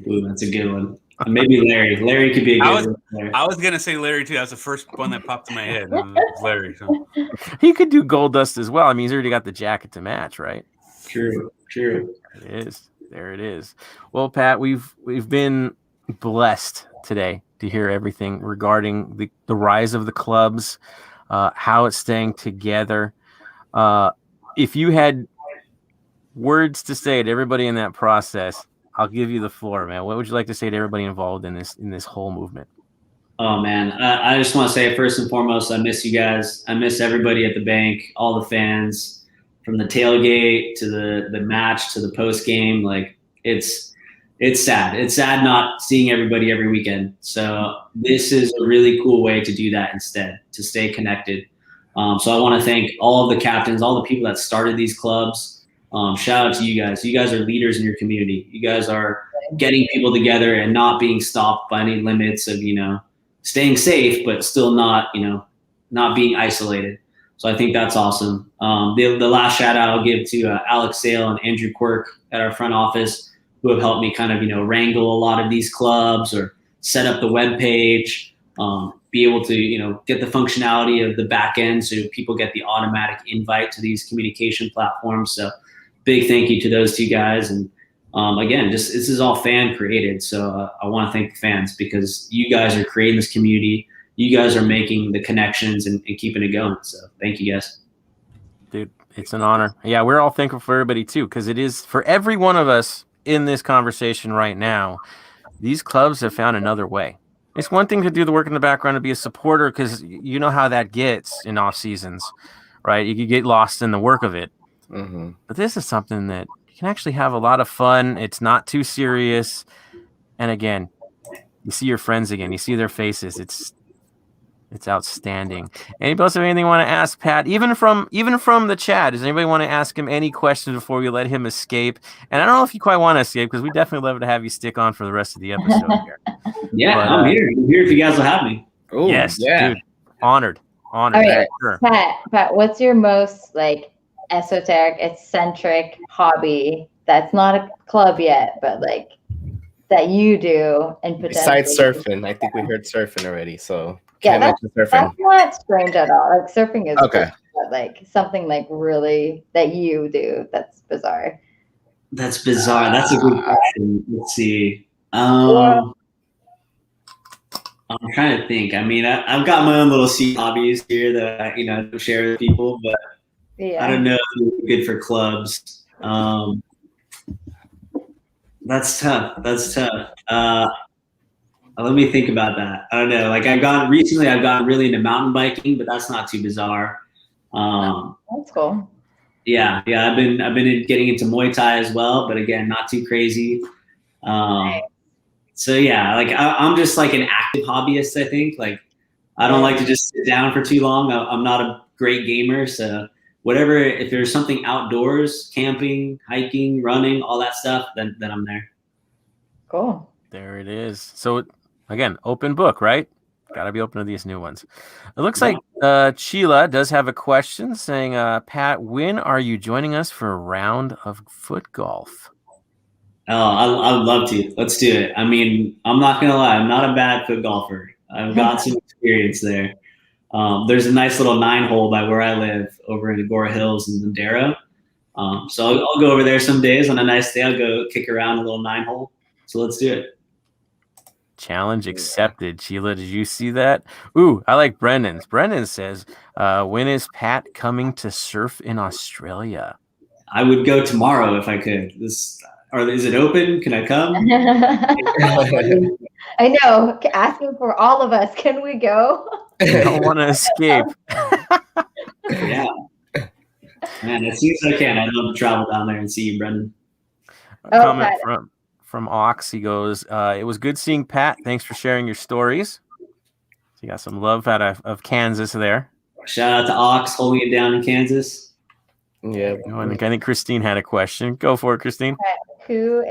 Ooh, that's a good one. Maybe Larry. Larry could be a good one. I was gonna say Larry too. That was the first one that popped in my head. Larry. So. He could do Gold Dust as well. I mean, he's already got the jacket to match, right? True. There it is. Well, Pat, we've been blessed today to hear everything regarding the rise of the clubs, how it's staying together. If you had words to say to everybody in that process, I'll give you the floor, man. What would you like to say to everybody involved in this whole movement? Oh man, I just want to say first and foremost, I miss you guys. I miss everybody at the bank, all the fans, from the tailgate to the match to the post game. Like it's sad. It's sad not seeing everybody every weekend. So this is a really cool way to do that instead, to stay connected. So I want to thank all of the captains, all the people that started these clubs. Shout out to you guys. You guys are leaders in your community. You guys are getting people together and not being stopped by any limits of, staying safe, but still not being isolated. So I think that's awesome. The last shout out I'll give to Alex Sale and Andrew Quirk at our front office, who have helped me kind of, wrangle a lot of these clubs or set up the web page, be able to, get the functionality of the back end so people get the automatic invite to these communication platforms. So big thank you to those two guys. And again, this is all fan created. So I want to thank the fans because you guys are creating this community. You guys are making the connections and keeping it going. So thank you guys. Dude, it's an honor. Yeah, we're all thankful for everybody too, because it is for every one of us in this conversation right now. These clubs have found another way. It's one thing to do the work in the background to be a supporter, because you know how that gets in off seasons, right? You could get lost in the work of it. Mm-hmm. But this is something that you can actually have a lot of fun. It's not too serious. And again, you see your friends again. You see their faces. It's outstanding. Anybody else have anything you want to ask Pat? Even from the chat, does anybody want to ask him any questions before we let him escape? And I don't know if you quite want to escape, because we definitely love to have you stick on for the rest of the episode here. Yeah, but, I'm here. I'm here if you guys will have me. Ooh, yes, yeah. Dude. Honored. All right, sure. Pat, what's your most esoteric, eccentric hobby that's not a club yet, but that you do and potentially besides surfing? I think we heard surfing already, so yeah, that's not strange at all. Surfing is okay, but something really that you do that's bizarre. That's bizarre. That's a good question. Let's see. I'm trying to think. I mean, I've got my own little hobbies here that I share with people, but yeah. I don't know if it's good for clubs. That's tough. Let me think about that. I don't know. I've gotten really into mountain biking, but that's not too bizarre. That's cool. Yeah. I've been getting into Muay Thai as well, but again, not too crazy. Nice. So yeah, I'm just an active hobbyist. I think I don't like to just sit down for too long. I'm not a great gamer, so whatever. If there's something outdoors, camping, hiking, running, all that stuff, then I'm there. Cool. There it is. So again, open book, right? got to be open to these new ones. It looks like Sheila does have a question saying, Pat, when are you joining us for a round of foot golf? Oh, I would love to. Let's do it. I mean, I'm not going to lie. I'm not a bad foot golfer. I've got some experience there. There's a nice little 9-hole by where I live over in Agora Hills in Ladero. So I'll go over there some days. On a nice day, I'll go kick around a little 9-hole. So let's do it. Challenge accepted. Sheila, did you see that? Ooh, I like Brendan's. Brendan says, when is Pat coming to surf in Australia? I would go tomorrow if I could. Is it open? Can I come? I know. Asking for all of us. Can we go? I don't want to escape. Yeah. Man, as soon as I can, I'd love to travel down there and see you, Brendan. A comment from Ox. He goes, it was good seeing Pat. Thanks for sharing your stories. So you got some love out of Kansas there. Shout out to Ox holding it down in Kansas. Yeah. I think Christine had a question. Go for it, Christine. Who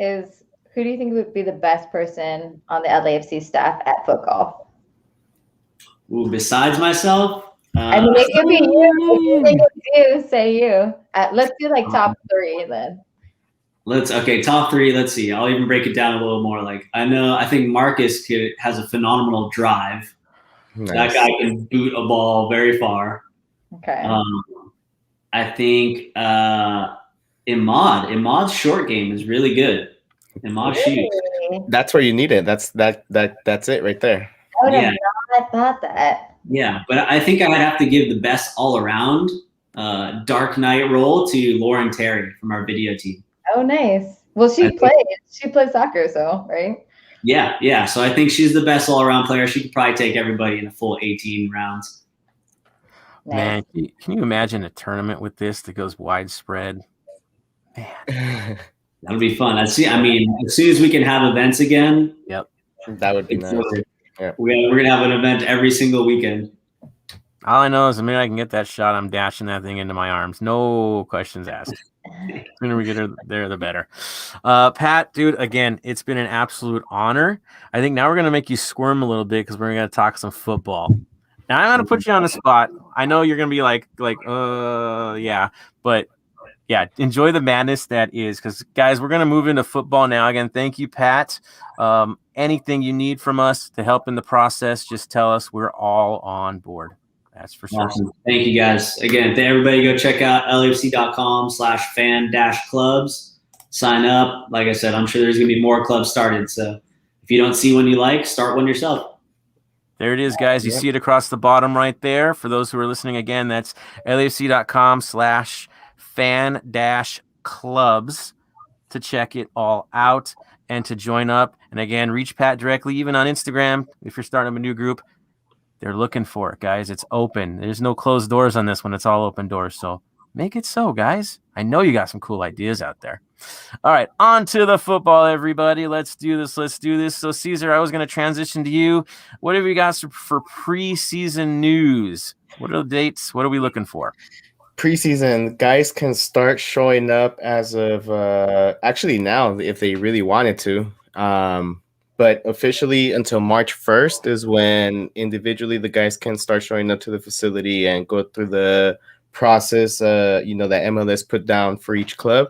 do you think would be the best person on the LAFC staff at foot golf? Ooh, besides myself? I mean, it could be you. If you think it's you, say you. Let's do like top 3 then. Top 3. Let's see. I'll even break it down a little more. I think Marcus has a phenomenal drive. Nice. That guy can boot a ball very far. Okay. I think Imad's short game is really good. Imad shoots. That's where you need it. That's it right there. I would have not thought that. Yeah, but I think I would have to give the best all around Dark Knight role to Lauren Terry from our video team. Oh, nice. Well, she plays soccer, so right. Yeah. So I think she's the best all around player. She could probably take everybody in a full 18 rounds. Nice. Man, can you imagine a tournament with this that goes widespread? Man. That'll be fun. I mean, as soon as we can have events again. Yep. That would be nice. Yeah. We're going to have an event every single weekend. All I know is the minute I can get that shot, I'm dashing that thing into my arms. No questions asked. The sooner we get her there, the better. Pat, dude, again, it's been an absolute honor. I think now we're going to make you squirm a little bit because we're going to talk some football. Now I'm going to put you on the spot. I know you're going to be like, yeah. But, yeah, enjoy the madness that is. Because, guys, we're going to move into football now. Again, thank you, Pat. Anything you need from us to help in the process, just tell us. We're all on board. That's for sure. Awesome. Thank you, guys. Again, everybody go check out LAFC.com/fan-clubs. Sign up. Like I said, I'm sure there's going to be more clubs started. So if you don't see one you like, start one yourself. There it is, guys. You see it across the bottom right there. For those who are listening again, that's LAFC.com/fan-clubs to check it all out and to join up. And again, reach Pat directly, even on Instagram. If you're starting up a new group, they're looking for it, guys. It's open. There's no closed doors on this one. It's all open doors. So make it so, guys. I know you got some cool ideas out there. All right, on to the football, everybody. Let's do this. So, Cesar, I was going to transition to you. What have you got for preseason news? What are the dates? What are we looking for? Preseason, guys can start showing up as of actually now if they really wanted to. But officially until March 1st is when individually the guys can start showing up to the facility and go through the process, that MLS put down for each club.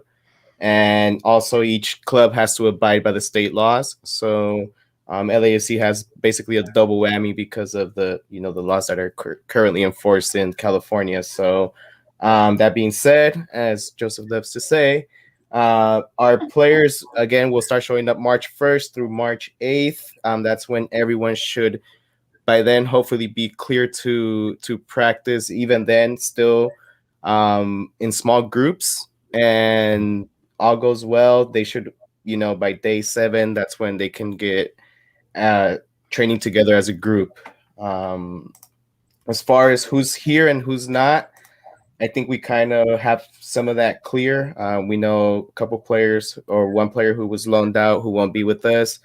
And also each club has to abide by the state laws. So LAFC has basically a double whammy because of the laws that are currently enforced in California. So that being said, as Joseph loves to say, our players, again, will start showing up March 1st through March 8th. That's when everyone should, by then, hopefully be clear to practice. Even then, still in small groups. And all goes well, they should, by day 7, that's when they can get training together as a group. As far as who's here and who's not, I think we kind of have some of that clear. We know a couple players or one player who was loaned out who won't be with us.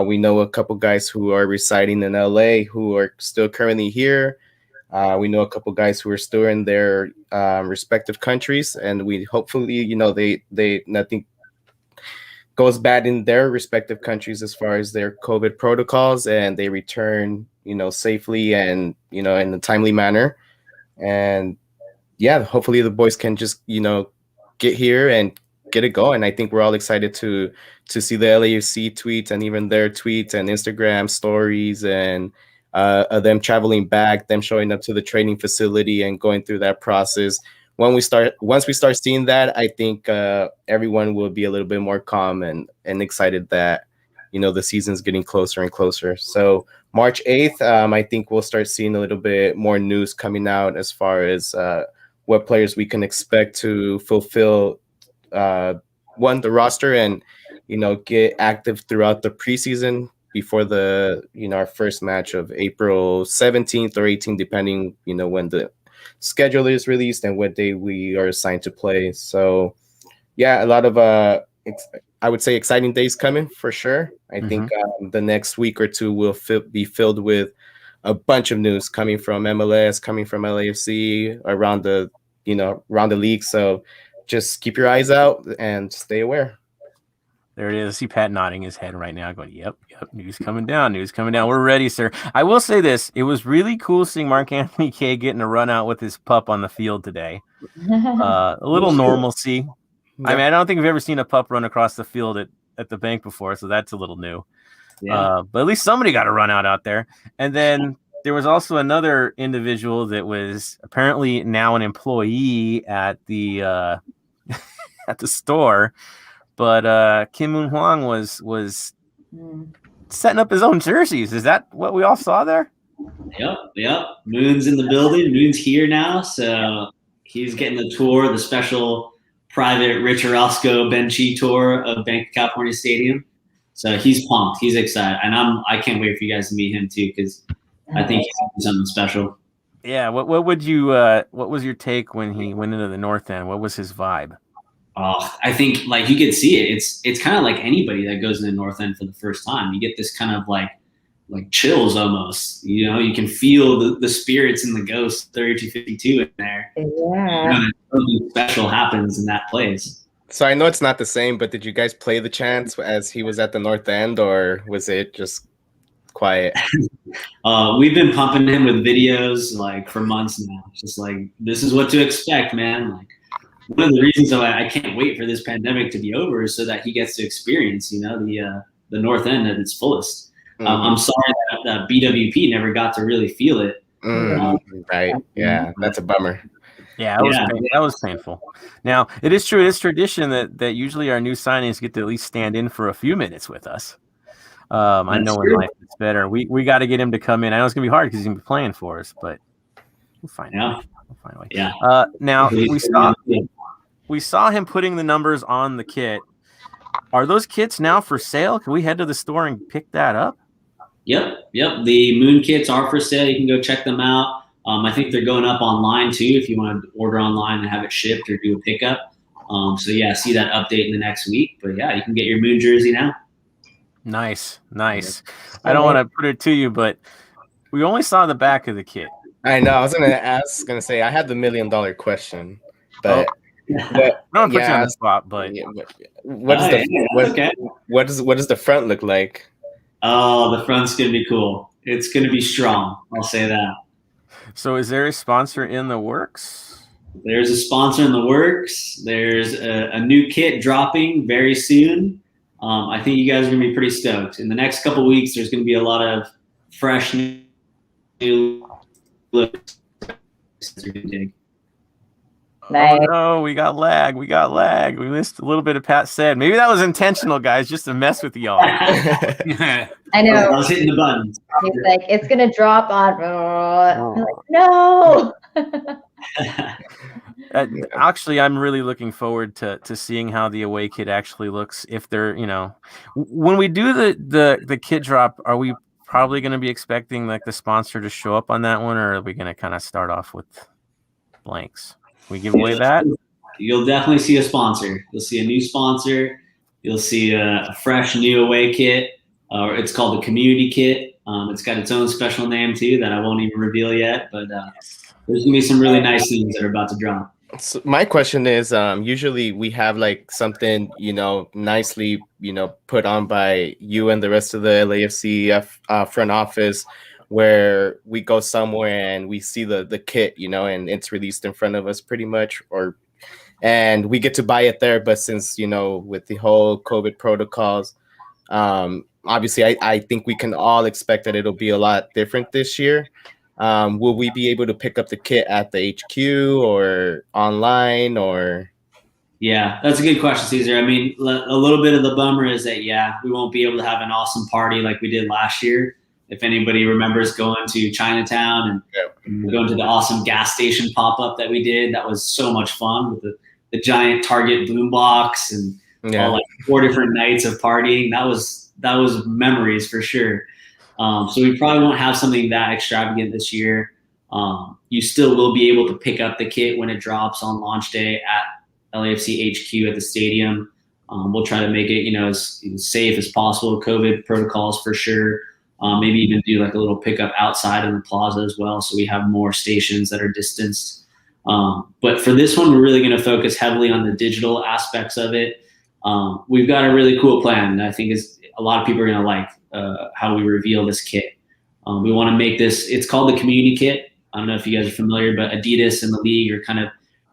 We know a couple guys who are residing in LA who are still currently here. We know a couple guys who are still in their respective countries, and we hopefully, I think goes bad in their respective countries as far as their COVID protocols, and they return, safely and, in a timely manner. And yeah, hopefully the boys can just, get here and get it going. I think we're all excited to see the LAFC tweets and even their tweets and Instagram stories and them traveling back, them showing up to the training facility and going through that process. Once we start seeing that, I think everyone will be a little bit more calm and excited that, the season's getting closer and closer. So March 8th, I think we'll start seeing a little bit more news coming out as far as what players we can expect to fulfill the roster and, get active throughout the preseason before the, our first match of April 17th or 18th, depending, when the schedule is released and what day we are assigned to play. So yeah, a lot of I would say exciting days coming for sure. I think the next week or two will be filled with a bunch of news coming from MLS, coming from LAFC, around the league. So just keep your eyes out and stay aware. There it is. I see Pat nodding his head right now, going, "Yep, news coming down. We're ready, sir." I will say this: it was really cool seeing Mark-Anthony Kaye getting a run out with his pup on the field today. A little normalcy. Yep. I mean, I don't think we've ever seen a pup run across the field at the bank before, so that's a little new. Yeah. But at least somebody got a run out there. And then there was also another individual that was apparently now an employee at the at the store. But Kim Moon Hwang was setting up his own jerseys. Is that what we all saw there? Yep. Moon's in the building. Moon's here now, so he's getting the tour, the special private Rich Orozco Benchi tour of Banc of California Stadium. So he's pumped. He's excited, and I can't wait for you guys to meet him too, because I think he's doing something special. Yeah. What was your take when he went into the North End? What was his vibe? I think like you could see it. It's kind of like anybody that goes in the North End for the first time. You get this kind of like chills almost. You can feel the spirits and the ghosts 3252 in there. Yeah. Something special happens in that place. So I know it's not the same, but did you guys play the chants as he was at the North End, or was it just quiet? We've been pumping him with videos like for months now. Just like, this is what to expect, man. Like, one of the reasons I can't wait for this pandemic to be over is so that he gets to experience, the North End at its fullest. I'm sorry that BWP never got to really feel it. Right. Yeah, that's a bummer. Yeah, that was painful. Now, it is true. It is tradition that usually our new signings get to at least stand in for a few minutes with us. I know in life it's better. We got to get him to come in. I know it's going to be hard because he's going to be playing for us, but we'll find out. Yeah. Now, we saw him putting the numbers on the kit. Are those kits now for sale? Can we head to the store and pick that up? Yep. The Moon kits are for sale. You can go check them out. I think they're going up online too if you want to order online and have it shipped or do a pickup. So yeah, see that update in the next week. But yeah, you can get your Moon jersey now. Nice. I don't want to put it to you, but we only saw the back of the kit. I know. I was gonna say I had the $1 million question, but don't put you on the spot. But what does the front look like? Oh, the front's gonna be cool. It's gonna be strong. I'll say that. So, is there a sponsor in the works? There's a sponsor in the works. There's a new kit dropping very soon. I think you guys are gonna be pretty stoked. In the next couple of weeks, there's gonna be a lot of fresh new looks. Nice. Oh no, we got lag. We missed a little bit of Pat said. Maybe that was intentional, guys, just to mess with y'all. I know. I was hitting the buttons. He's like, it's gonna drop on. I'm like, no. Actually, I'm really looking forward to seeing how the away kit actually looks. If they're, when we do the kit drop, are we probably going to be expecting like the sponsor to show up on that one, or are we going to kind of start off with blanks? We give away that? You'll definitely see a sponsor. You'll see a new sponsor. You'll see a fresh new away kit. It's called the community kit. It's got its own special name too that I won't even reveal yet. But there's gonna be some really nice things that are about to drop. So my question is, usually we have like something, nicely, put on by you and the rest of the LAFC front office, where we go somewhere and we see the kit, and it's released in front of us pretty much, and we get to buy it there. But since, with the whole COVID protocols, obviously I think we can all expect that it'll be a lot different this year. Will we be able to pick up the kit at the HQ or online or? Yeah, that's a good question, Cesar. I mean, a little bit of the bummer is that, we won't be able to have an awesome party like we did last year. If anybody remembers going to Chinatown and going to the awesome gas station pop-up that we did, that was so much fun with the giant Target boombox and all like 4 different nights of partying. That was memories for sure. So we probably won't have something that extravagant this year. You still will be able to pick up the kit when it drops on launch day at LAFC HQ at the stadium. We'll try to make it, as safe as possible. COVID protocols for sure. Maybe even do like a little pickup outside in the plaza as well, so we have more stations that are distanced. But for this one, we're really going to focus heavily on the digital aspects of it. We've got a really cool plan that I think a lot of people are going to like how we reveal this kit. We want to make this, it's called the community kit. I don't know if you guys are familiar, but Adidas and the league are kind of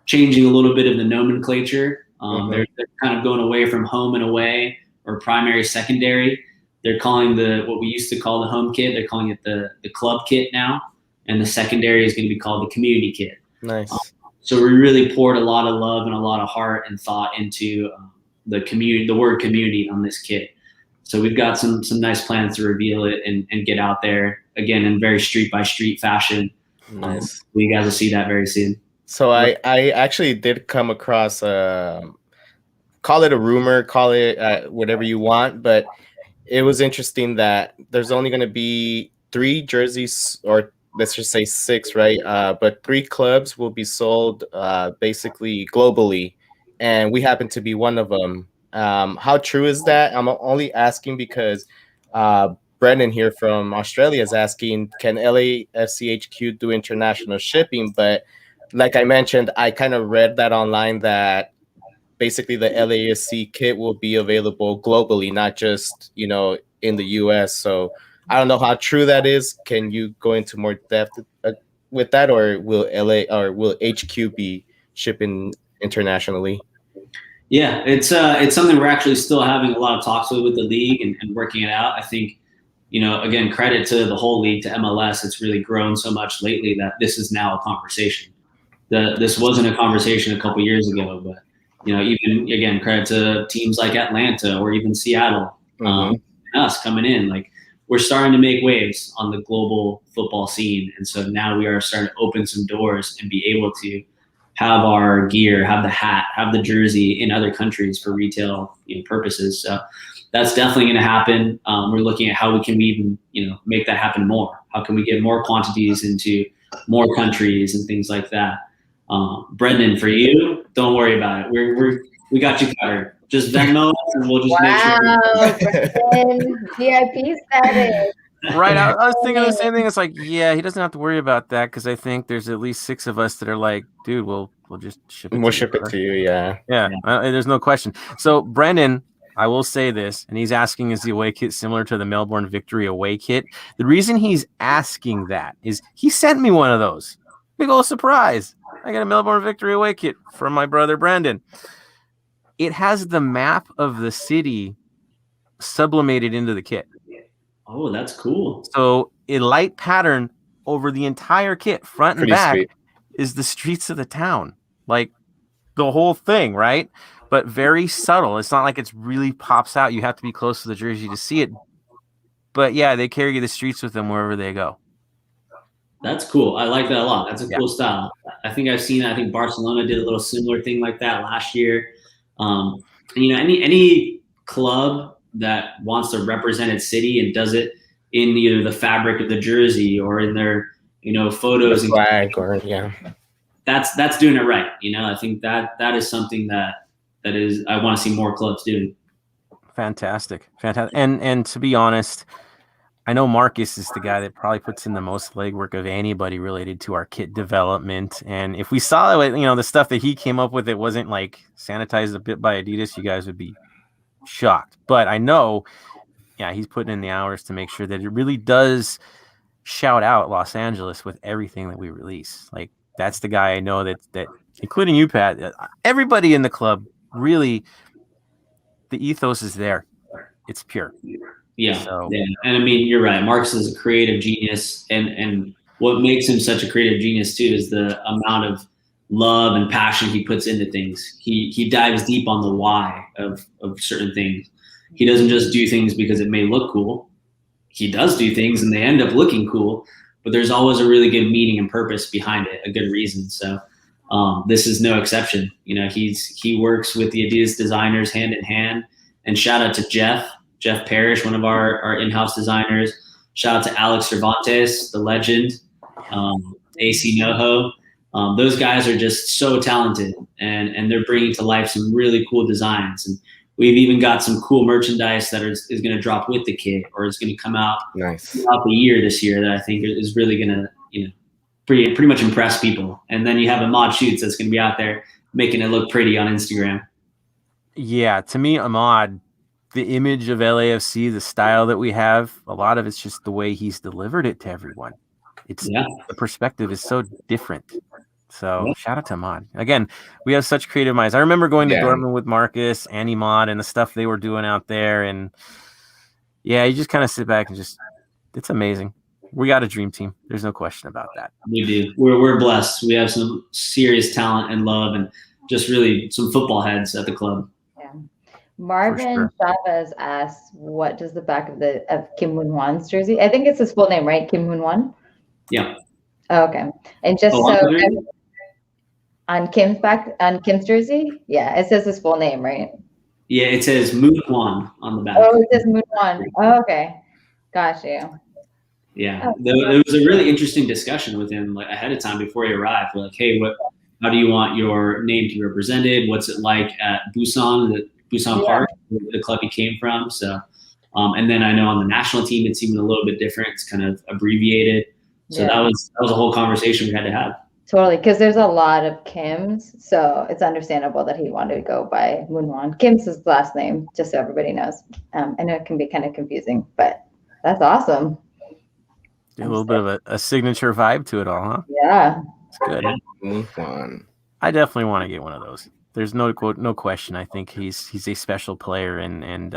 changing a little bit of the nomenclature. They're kind of going away from home and away or primary, secondary. They're calling what we used to call the home kit, they're calling it the club kit now. And the secondary is going to be called the community kit. Nice. So we really poured a lot of love and a lot of heart and thought into the community, the word community on this kit. So we've got some nice plans to reveal it and get out there again in very street by street fashion. Nice. You guys will see that very soon. So I actually did come across call it a rumor, call it whatever you want, but it was interesting that there's only going to be 3 jerseys, or let's just say 6, right? But 3 clubs will be sold basically globally, and we happen to be one of them. How true is that? I'm only asking because Brendan here from Australia is asking, can LAFC HQ do international shipping? But like I mentioned, I kind of read that online that basically the LAFC kit will be available globally, not just, in the US. So I don't know how true that is. Can you go into more depth with that, or will HQ be shipping internationally? Yeah, it's something we're actually still having a lot of talks with the league and working it out. I think, again, credit to the whole league, to MLS. It's really grown so much lately that this is now a conversation. This wasn't a conversation a couple years ago, but even again, credit to teams like Atlanta or even Seattle, us coming in. Like, we're starting to make waves on the global football scene, and so now we are starting to open some doors and be able to have our gear, have the hat, have the jersey in other countries for retail purposes. So that's definitely going to happen. We're looking at how we can even make that happen more. How can we get more quantities into more countries and things like that? Brendan, for you, don't worry about it. We got you covered. Just Venmo us and we'll just make sure. VIP status. Right. I was thinking the same thing. It's like, he doesn't have to worry about that, because I think there's at least 6 of us that are like, dude, we'll just ship it. We'll ship it to you. Yeah. There's no question. So Brendan, I will say this, and he's asking, is the away kit similar to the Melbourne Victory away kit? The reason he's asking that is he sent me one of those. Big old surprise. I got a Melbourne Victory away kit from my brother Brandon. It has the map of the city sublimated into the kit. Oh, that's cool. So a light pattern over the entire kit, front and back, is the streets of the town. Like the whole thing, right? But very subtle. It's not like it really pops out. You have to be close to the jersey to see it. But they carry the streets with them wherever they go. That's cool. I like that a lot. That's a cool style. I think Barcelona did a little similar thing like that last year. Any club that wants to represent its city and does it in either the fabric of the jersey or in their photos and flag, that's doing it right. I think that is something that is, I want to see more clubs doing. Fantastic. And to be honest, I know Marcus is the guy that probably puts in the most legwork of anybody related to our kit development. And if we saw it, the stuff that he came up with, it wasn't like sanitized a bit by Adidas, you guys would be shocked. But I know, he's putting in the hours to make sure that it really does shout out Los Angeles with everything that we release. Like, that's the guy I know that including you, Pat, everybody in the club, really, the ethos is there. It's pure. Yeah. So. Yeah. And I mean, you're right. Marcus is a creative genius, and what makes him such a creative genius too is the amount of love and passion he puts into things. He dives deep on the why of certain things. He doesn't just do things because it may look cool. He does do things and they end up looking cool, but there's always a really good meaning and purpose behind it, a good reason. So this is no exception. He works with the Adidas designers hand in hand. And shout out to Jeff Parrish, one of our in-house designers. Shout out to Alex Cervantes, the legend, AC Noho. Those guys are just so talented, and they're bringing to life some really cool designs. And we've even got some cool merchandise that is going to drop with the kit, or is going to come out throughout the year this year that I think is really going to, pretty much impress people. And then you have Ahmad Shoots that's going to be out there making it look pretty on Instagram. Yeah, to me, Ahmad, the image of LAFC, the style that we have, a lot of it's just the way he's delivered it to everyone. The perspective is so different. So shout out to Ahmad. Again, we have such creative minds. I remember going to Dortmund with Marcus and Ahmad and the stuff they were doing out there. And you just kind of sit back and it's amazing. We got a dream team. There's no question about that. We do. We're blessed. We have some serious talent and love, and just really some football heads at the club. Yeah. Marvin Chavez asks, what does the back of Kim Woon Hwan's jersey? I think it's his full name, right? Kim Woon Hwan? Yeah. Oh, okay. And just on Kim's jersey, it says his full name, right? Yeah, it says Moon Hwan on the back. Oh, it says Moon Hwan. Oh, okay. Got you. Yeah, there was a really interesting discussion with him ahead of time before he arrived. We're like, hey, how do you want your name to be represented? What's it like at Busan Park, the club he came from? So, and then I know on the national team, it's even a little bit different. It's kind of abbreviated. So that was a whole conversation we had to have. Totally, because there's a lot of Kims, so it's understandable that he wanted to go by Moon Hwan. Kim's his last name, just so everybody knows. I know it can be kind of confusing, but that's awesome. A little bit of a signature vibe to it all, huh? Yeah. It's good. I definitely want to get one of those. There's no question. I think he's a special player, and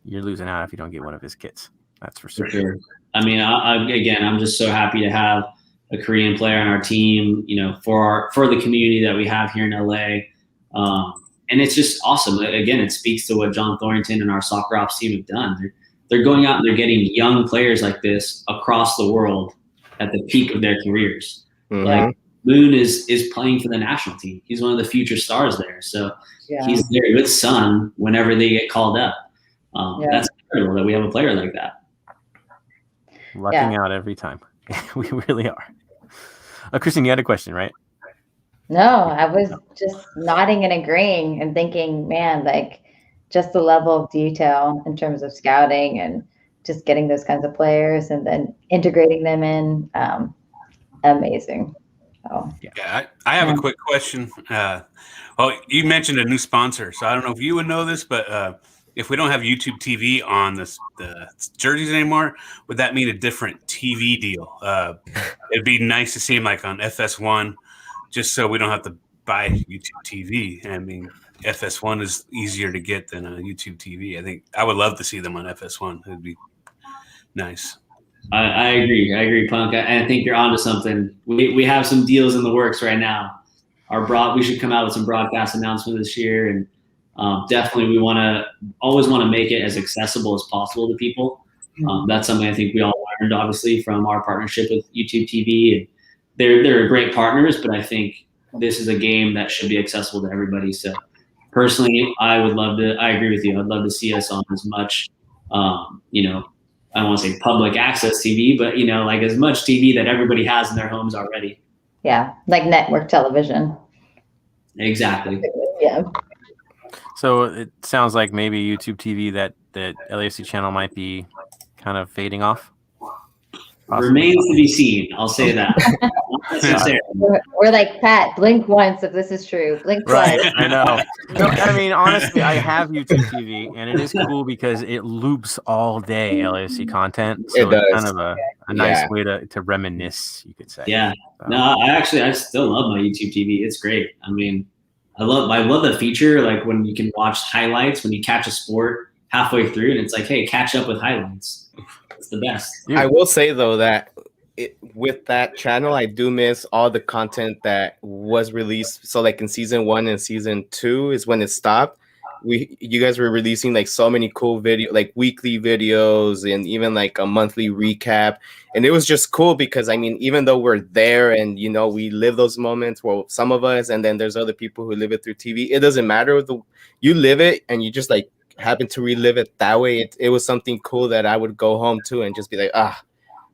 you're losing out if you don't get one of his kits. That's for sure. For sure. I mean, I'm just so happy to have a Korean player on our team, for the community that we have here in LA. And it's just awesome. Again, it speaks to what John Thornton and our soccer ops team have done. They're going out and they're getting young players like this across the world at the peak of their careers. Mm-hmm. Like Moon is playing for the national team. He's one of the future stars there. So he's there with Sun whenever they get called up. That's incredible that we have a player like that. Lucking out every time. We really are. Kristen, you had a question, right? No, I was just nodding and agreeing and thinking, man, just the level of detail in terms of scouting and just getting those kinds of players and then integrating them in, amazing. So, I have a quick question. You mentioned a new sponsor, so I don't know if you would know this, but if we don't have YouTube TV on the jerseys anymore, would that mean a different TV deal? It'd be nice to see them on FS1, just so we don't have to buy YouTube TV. I mean, FS1 is easier to get than a YouTube TV. I think I would love to see them on FS1. It'd be nice. I agree, Punk. I think you're onto something. We have some deals in the works right now. We should come out with some broadcast announcement this year, and definitely we always want to make it as accessible as possible to people. That's something I think we all learned, obviously, from our partnership with YouTube TV. And they're great partners, but I think this is a game that should be accessible to everybody. So personally, I agree with you. I'd love to see us on as much, I don't want to say public access TV, but as much TV that everybody has in their homes already. Yeah, like network television. Exactly. Yeah. So it sounds like maybe YouTube TV, that LAFC channel might be kind of fading off? Remains to be seen. I'll say that. We're like, Pat, blink once if this is true. Blink Right, twice. I know. No, I mean, honestly, I have YouTube TV, and it is cool because it loops all day LAFC content. So It it's does. kind of a nice way to reminisce, you could say. Yeah. So. No, I still love my YouTube TV. It's great. I mean, I love the feature, like when you can watch highlights when you catch a sport halfway through, and it's like, hey, catch up with highlights. It's the best. Dude. I will say though that with that channel, I do miss all the content that was released. So like in season 1 and season 2 is when it stopped. You guys were releasing like so many cool like weekly videos and even like a monthly recap. And it was just cool because I mean, even though we're there and you know we live those moments, well, some of us, and then there's other people who live it through TV. It doesn't matter. You live it and you just like happen to relive it that way. It was something cool that I would go home to and just be like,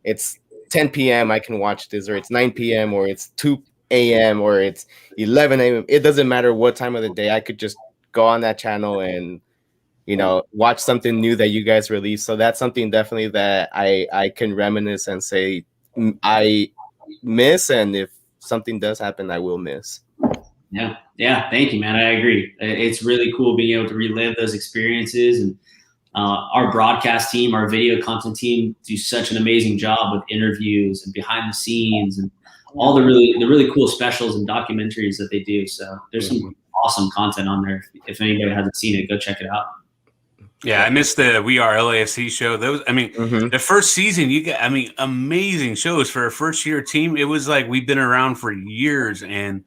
it's 10 p.m. I can watch this, or it's 9 p.m. or it's 2 a.m. or it's 11 a.m. It doesn't matter what time of the day. I could just go on that channel and, you know, watch something new that you guys release. So that's something definitely that I can reminisce and say I miss. And if something does happen, I will miss. Yeah. Thank you, man. I agree. It's really cool being able to relive those experiences, and our broadcast team, our video content team, do such an amazing job with interviews and behind the scenes and all the really cool specials and documentaries that they do. So there's some awesome content on there. If anybody hasn't seen it, go check it out. Yeah, I missed the We Are LAFC show. The first season, amazing shows for a first year team. It was like we've been around for years, and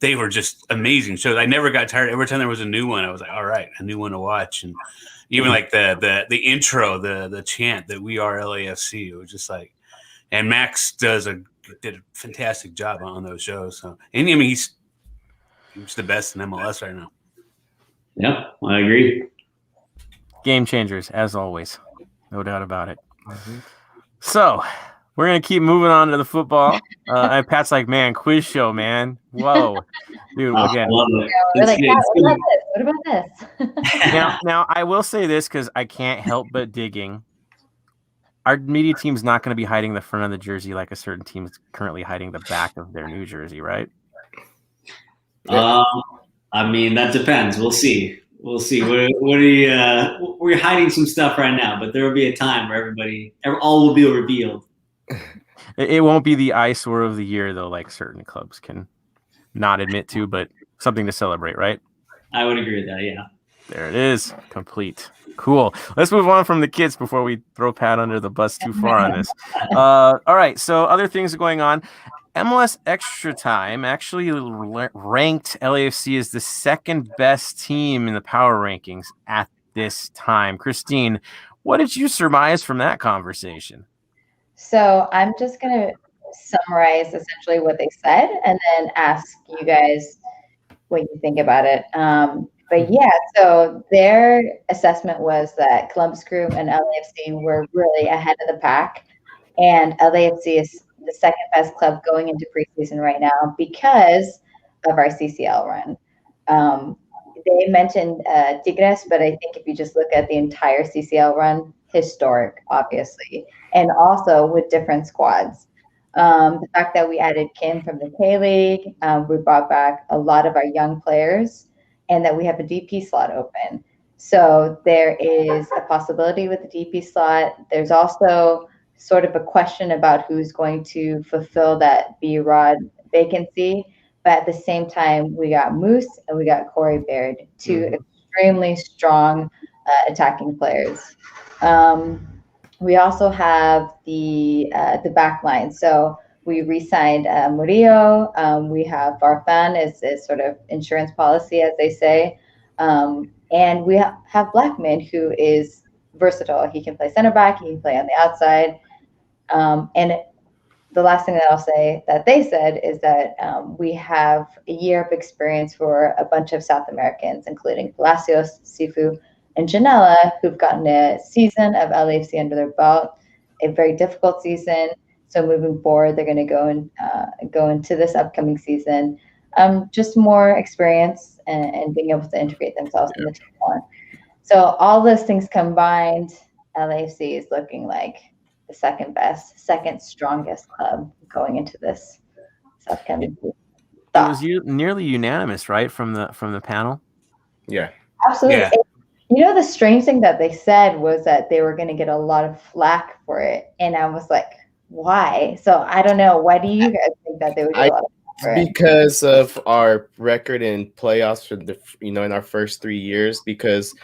they were just amazing shows. I never got tired. Every time there was a new one, I was like, all right, a new one to watch. And even like the intro, the chant that We Are LAFC, it was just like, and Max did a fantastic job on those shows. So, and I mean, he's the best in MLS right now. Yep, I agree. Game changers, as always. No doubt about it. So we're going to keep moving on to the football. And Pat's like, man, quiz show, man. Whoa. Dude, again. We're like, what about this? Now, I will say this because I can't help but digging. Our media team's not going to be hiding the front of the jersey like a certain team is currently hiding the back of their new jersey, right? I mean, that depends. We'll see. We're hiding some stuff right now, but there will be a time where all will be revealed. It won't be the eyesore of the year, though, like certain clubs can not admit to, but something to celebrate, right? I would agree with that, yeah. There it is. Complete. Cool. Let's move on from the kids before we throw Pat under the bus too far on this. All right, so other things are going on. MLS Extra Time actually ranked LAFC as the second best team in the power rankings at this time. Christine, what did you surmise from that conversation? So I'm just going to summarize essentially what they said and then ask you guys what you think about it. But yeah, so their assessment was that Columbus Crew and LAFC were really ahead of the pack, and LAFC is the second best club going into preseason right now because of our CCL run. They mentioned Tigres, but I think if you just look at the entire CCL run, historic, obviously, and also with different squads. The fact that we added Kim from the K-League, we brought back a lot of our young players, and that we have a DP slot open. So there is a possibility with the DP slot. There's also sort of a question about who's going to fulfill that B-Rod vacancy. But at the same time, we got Moose and we got Corey Baird, two extremely strong attacking players. We also have the back line. So we re-signed Murillo. We have Farfan as sort of insurance policy, as they say. And we have Blackman, who is versatile. He can play center back. He can play on the outside. And the last thing that I'll say that they said is that we have a year of experience for a bunch of South Americans, including Palacios, Sifu, and Janela, who've gotten a season of LAFC under their belt, a very difficult season. So moving forward, they're going to go into this upcoming season, just more experience and being able to integrate themselves in the team more. So all those things combined, LAFC is looking like the second best, second strongest club going into this upcoming season. It was nearly unanimous, right, from the panel. Yeah. Absolutely. Yeah. You know, the strange thing that they said was that they were going to get a lot of flack for it, and I was like, why? So I don't know. Why do you guys think that they would get a lot of flack for it? Because of our record in playoffs for in our first 3 years, because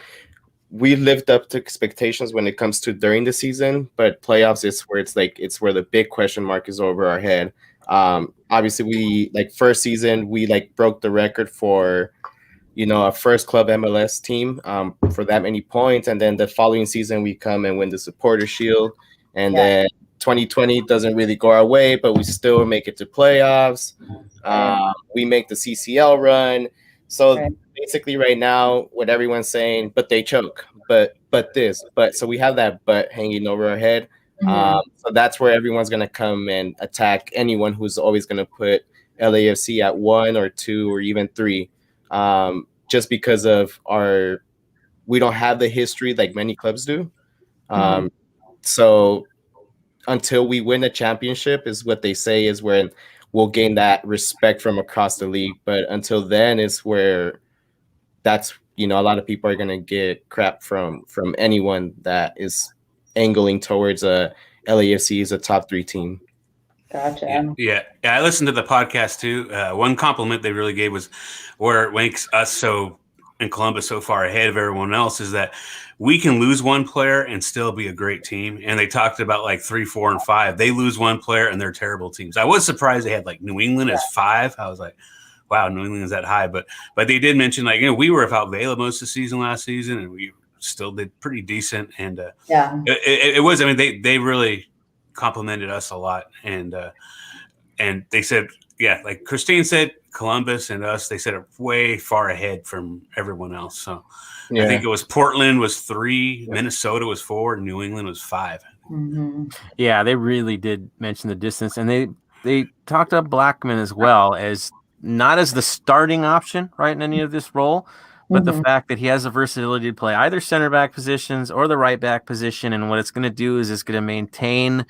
we lived up to expectations when it comes to during the season, but playoffs is where it's where the big question mark is over our head. Obviously, we first season we broke the record for a first club MLS team for that many points, and then the following season we come and win the Supporter Shield, and then 2020 doesn't really go our way, but we still make it to playoffs. We make the CCL run. So basically right now what everyone's saying, but they choke, but so we have that but hanging over our head. So that's where everyone's going to come and attack anyone who's always going to put LAFC at 1 or 2 or even 3, just because of we don't have the history like many clubs do. So until we win a championship is what they say is when we'll gain that respect from across the league. But until then is where that's, a lot of people are going to get crap from anyone that is angling towards LAFC as a top 3 team. Gotcha. Yeah. I listened to the podcast too. One compliment they really gave was where it makes us in Columbus so far ahead of everyone else is that we can lose one player and still be a great team. And they talked about 3, 4, and 5. They lose one player and they're terrible teams. I was surprised they had New England as 5. I was like, wow, New England is that high. But they did mention we were without Vela most of the season last season, and we still did pretty decent. And it was. I mean, they really complimented us a lot, and they said, like Christine said, Columbus and us, they said are way far ahead from everyone else. So I think it was Portland was 3, Minnesota was 4, New England was 5. Yeah, they really did mention the distance, and they talked up Blackman as well as not as the starting option, right, in any of this role, but the fact that he has the versatility to play either center back positions or the right back position. And what it's going to do is it's going to maintain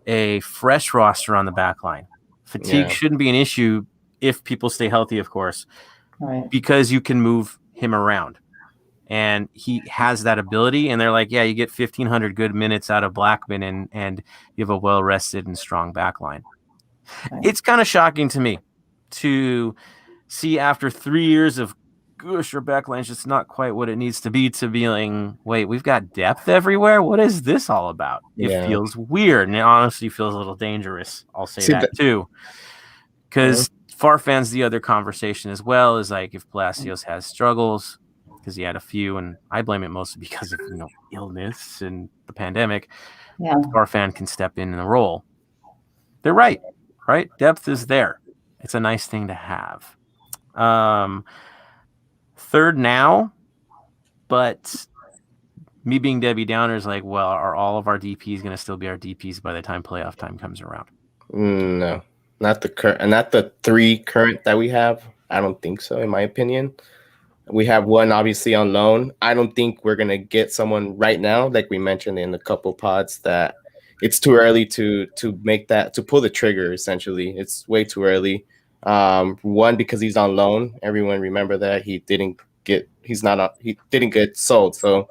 a fresh roster on the back line. Fatigue shouldn't be an issue if people stay healthy, of course, because you can move him around. And he has that ability. And they're like, yeah, you get 1,500 good minutes out of Blackman and you have a well-rested and strong back line. It's kind of shocking to me to see after 3 years of gosh, your backline's just not quite what it needs to be wait, we've got depth everywhere. What is this all about? It feels weird, and it honestly feels a little dangerous. I'll say that too, because Far fans, the other conversation as well is if Palacios has struggles, because he had a few, and I blame it mostly because of illness and the pandemic. Far fan can step in the role. They're right? Depth is there. It's a nice thing to have. Third now, but me being Debbie Downer is well, are all of our DPs going to still be our DPs by the time playoff time comes around? No, not the 3 current that we have. I don't think so, in my opinion. We have one obviously on loan. I don't think we're going to get someone right now, like we mentioned in a couple pods, that it's too early to make that, to pull the trigger, essentially. It's way too early. One, because he's on loan. Everyone remember that he didn't get sold. So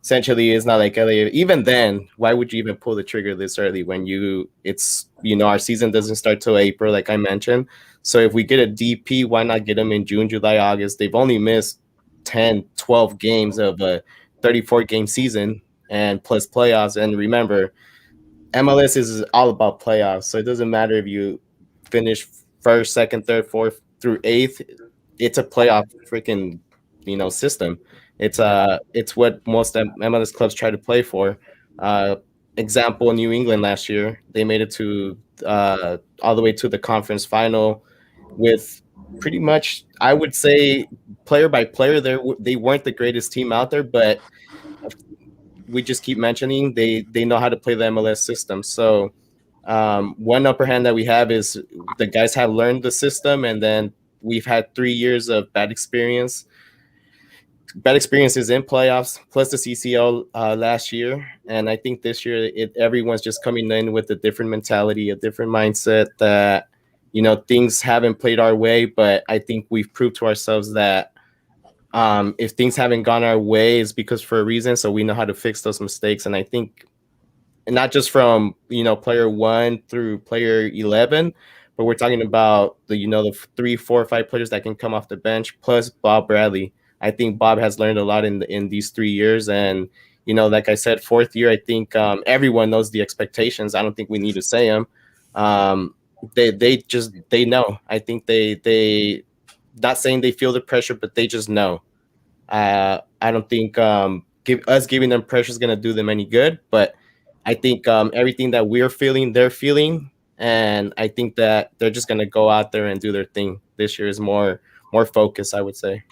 essentially it's not like LA. Even then, why would you even pull the trigger this early when our season doesn't start till April, like I mentioned. So if we get a DP, why not get him in June, July, August? They've only missed 10, 12 games of a 34 game season and plus playoffs. And remember, MLS is all about playoffs. So it doesn't matter if you finish 1st, 2nd, 3rd, 4th through 8th. It's a playoff freaking system. It's what most MLS clubs try to play for. Example, New England last year, they made it to all the way to the conference final with pretty much, I would say, player by player. They weren't the greatest team out there, but we just keep mentioning they know how to play the MLS system. So one upper hand that we have is the guys have learned the system, and then we've had 3 years of bad experience bad experiences in playoffs, plus the CCL last year. And I think this year everyone's just coming in with a different mentality, a different mindset that, things haven't played our way. But I think we've proved to ourselves that if things haven't gone our way, it's because for a reason. So we know how to fix those mistakes. And I think not just from, player 1 through player 11, but we're talking about the 3, 4, 5 players that can come off the bench, plus Bob Bradley. I think Bob has learned a lot in these 3 years. And, like I said, 4th year, I think everyone knows the expectations. I don't think we need to say them. They know. I think they not saying they feel the pressure, but they just know. I don't think giving them pressure is going to do them any good. But I think everything that we're feeling, they're feeling. And I think that they're just going to go out there and do their thing. This year is more focused, I would say.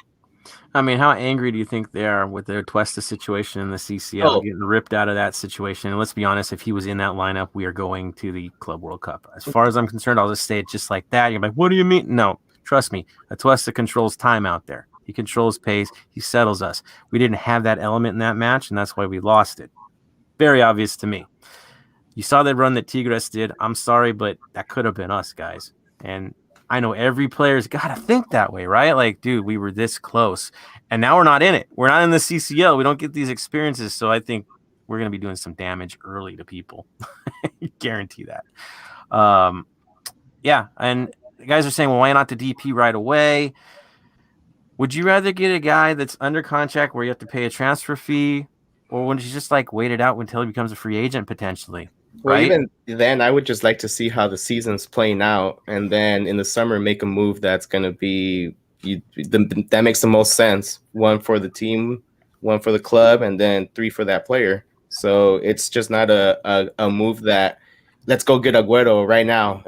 I mean, how angry do you think they are with their Tuesta situation in the CCL, getting ripped out of that situation? And let's be honest, if he was in that lineup, we are going to the Club World Cup. As far as I'm concerned, I'll just say it just like that. You're like, what do you mean? No, trust me. Tuesta controls time out there. He controls pace. He settles us. We didn't have that element in that match, and that's why we lost it. Very obvious to me. You saw that run that Tigres did. I'm sorry, but that could have been us, guys. And I know every player's got to think that way, right? Like, dude, we were this close, and now we're not in it. We're not in the CCL. We don't get these experiences, so I think we're going to be doing some damage early to people. Guarantee that. Yeah, and the guys are saying, well, why not the DP right away? Would you rather get a guy that's under contract where you have to pay a transfer fee, or would you just wait it out until he becomes a free agent potentially? Well, right? Even then, I would just like to see how the season's playing out, and then in the summer make a move that's going to be that makes the most sense. 1 for the team, 1 for the club, and then 3 for that player. So it's just not a move that let's go get Agüero right now.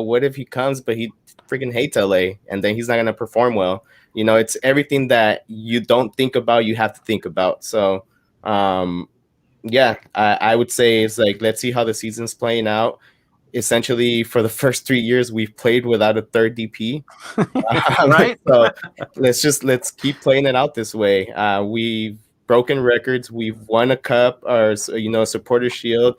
What if he comes, but he freaking hates LA, and then he's not going to perform well. It's everything that you don't think about, you have to think about. So, yeah, I would say it's let's see how the season's playing out. Essentially, for the first 3 years, we've played without a third DP. Right? So let's keep playing it out this way. We've broken records. We've won a cup or a supporter shield.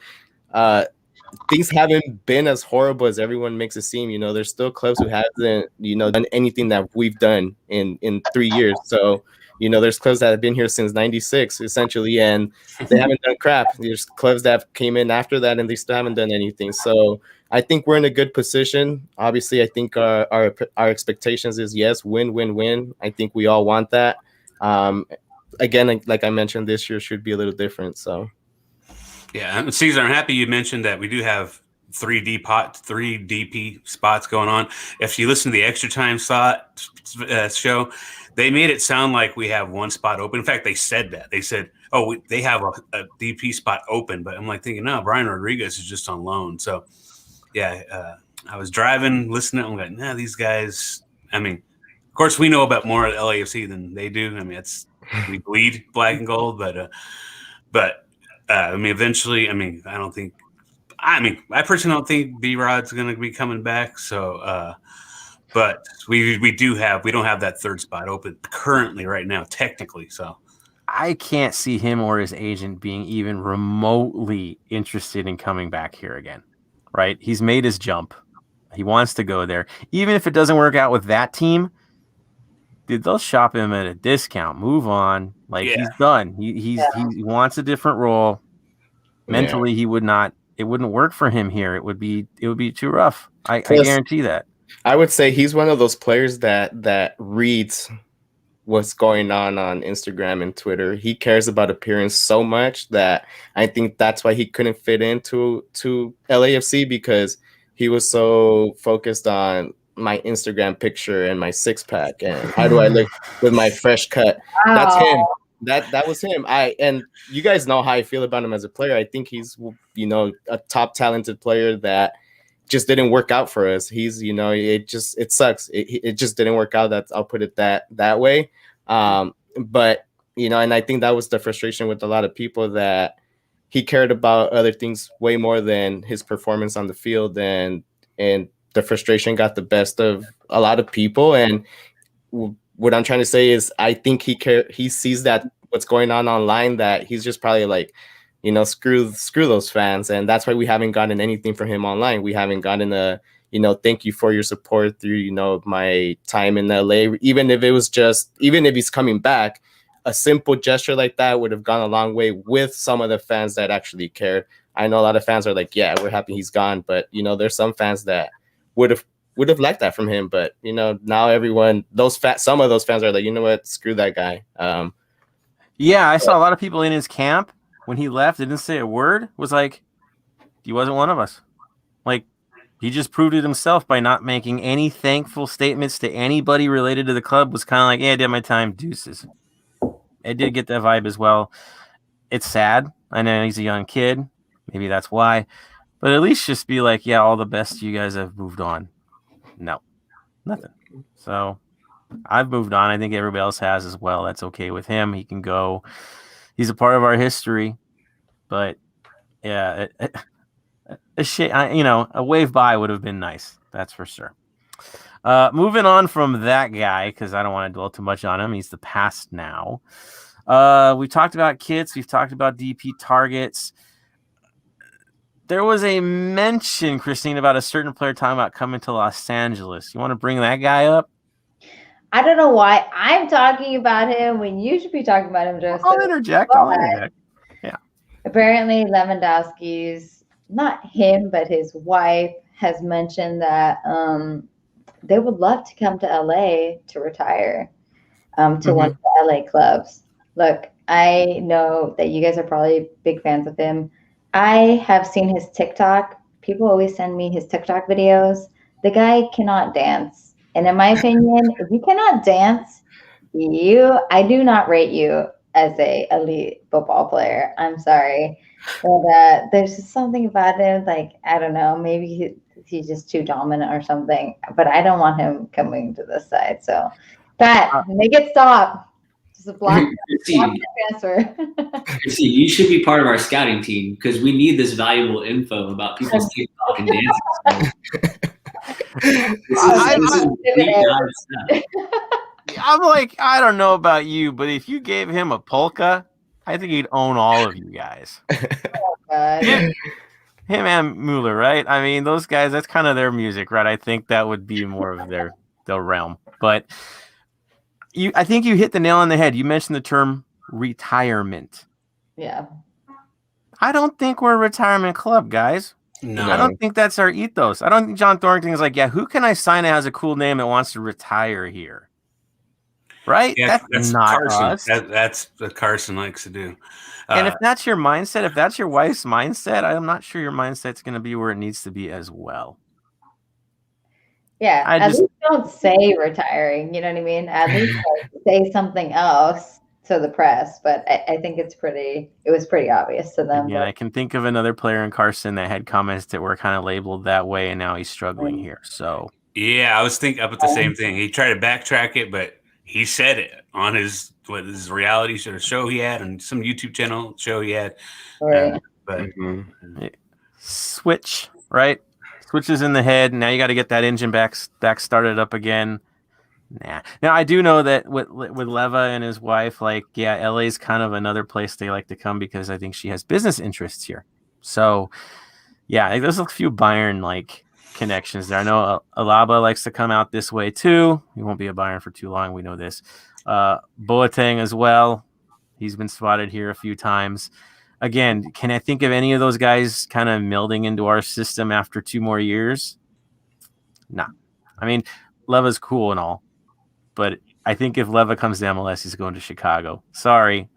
Things haven't been as horrible as everyone makes it seem. There's still clubs who haven't, done anything that we've done in 3 years. So, there's clubs that have been here since '96, essentially, and they haven't done crap. There's clubs that came in after that, and they still haven't done anything. So I think we're in a good position. Obviously, I think our expectations is, yes, win, win, win. I think we all want that. Again, like I mentioned, this year should be a little different. So. Yeah, and Cesar, I'm happy you mentioned that we do have 3 DP spots going on. If you listen to the Extra Time show, they made it sound like we have 1 spot open. In fact, they said that. They said, they have a DP spot open. But I'm thinking, no, Brian Rodriguez is just on loan. So, yeah, I was driving, listening. I'm like, nah, these guys, of course, we know about more at LAFC than they do. We bleed black and gold. But eventually, I don't think. I personally don't think B-Rod's going to be coming back. So, but we don't have that 3rd spot open currently right now, technically. So, I can't see him or his agent being even remotely interested in coming back here again. Right? He's made his jump. He wants to go there, even if it doesn't work out with that team. Dude, they'll shop him at a discount. Move on. He's done. He wants a different role. Mentally, he would not. It wouldn't work for him here. It would be too rough. I guarantee that. I would say he's one of those players that reads what's going on Instagram and Twitter. He cares about appearance so much that I think that's why he couldn't fit into LAFC, because he was so focused on my Instagram picture and my 6-pack and how do I look with my fresh cut. Wow. That's him. That was him. And you guys know how I feel about him as a player. I think he's a top talented player that just didn't work out for us. He's it sucks. It just didn't work out. I'll put it that way. But and I think that was the frustration with a lot of people, that he cared about other things way more than his performance on the field, and the frustration got the best of a lot of people. And what I'm trying to say is I think he sees that what's going on online, that he's just probably like, screw those fans, and that's why we haven't gotten anything from him online. We haven't gotten a thank you for your support through my time in LA. Even if he's coming back, a simple gesture like that would have gone a long way with some of the fans that actually care. I know a lot of fans are like, yeah, we're happy he's gone, but there's some fans that would have liked that from him. But now everyone, some of those fans are like, you know what, screw that guy. Yeah, I saw a lot of people in his camp when he left, didn't say a word, was like, he wasn't one of us. Like, he just proved it himself by not making any thankful statements to anybody related to the club. Was kind of like, yeah, I did my time, deuces. I did get that vibe as well. It's sad. I know he's a young kid. Maybe that's why. But at least just be like, yeah, all the best. You guys have moved on. No, nothing. So I've moved on. I think everybody else has as well. That's okay with him. He can go. He's a part of our history. But yeah, a wave by would have been nice. That's for sure. Moving on from that guy, because I don't want to dwell too much on him. He's the past now. We talked about kits. We've talked about DP targets. There was a mention, Christine, about a certain player talking about coming to Los Angeles. You want to bring that guy up? I don't know why I'm talking about him when you should be talking about him, Joseph. I'll interject. Yeah. Apparently, Lewandowski's, not him, but his wife has mentioned that they would love to come to LA to retire to one of the LA clubs. Look, I know that you guys are probably big fans of him. I have seen his TikTok. People always send me his TikTok videos. The guy cannot dance. And in my opinion, if you cannot dance, I do not rate you as a elite football player. I'm sorry. But there's just something about him, like, I don't know, maybe he's just too dominant or something. But I don't want him coming to this side. So, Pat, make it stop. Just a block transfer. See, you should be part of our scouting team because we need this valuable info about people's TikTok and dances. I'm like, I don't know about you, but if you gave him a polka, I think he'd own all of you guys. Oh, God. Him and Mueller, right? I mean, those guys, that's kind of their music, right? I think that would be more of their realm. But I think you hit the nail on the head. You mentioned the term retirement. Yeah. I don't think we're a retirement club, guys. No. I don't think that's our ethos. I don't think John Thornton is like, yeah, who can I sign that has a cool name that wants to retire here? Right? Yeah, that's not Carson. us. That's what Carson likes to do. And if that's your mindset, if that's your wife's mindset, I'm not sure your mindset's going to be where it needs to be as well. Yeah, at least don't say retiring. You know what I mean? At least say something else to the press. But I think it was pretty obvious to them. Yeah, I can think of another player in Carson that had comments that were kind of labeled that way, and now he's struggling here. So yeah, I was thinking up at the same thing. He tried to backtrack it, but he said it on his reality show he had and some YouTube channel show he had. Right. Switch, right? Switches in the head. Now you got to get that engine back started up again. Nah. Now I do know that with Leva and his wife, like, yeah, LA's kind of another place they like to come because I think she has business interests here. So yeah, there's a few Bayern like connections there. I know Alaba likes to come out this way too. He won't be a Bayern for too long. We know this. Boateng as well. He's been spotted here a few times. Again, can I think of any of those guys kind of melding into our system after 2 more years? Nah. I mean, Leva's cool and all, but I think if Leva comes to MLS, he's going to Chicago. Sorry,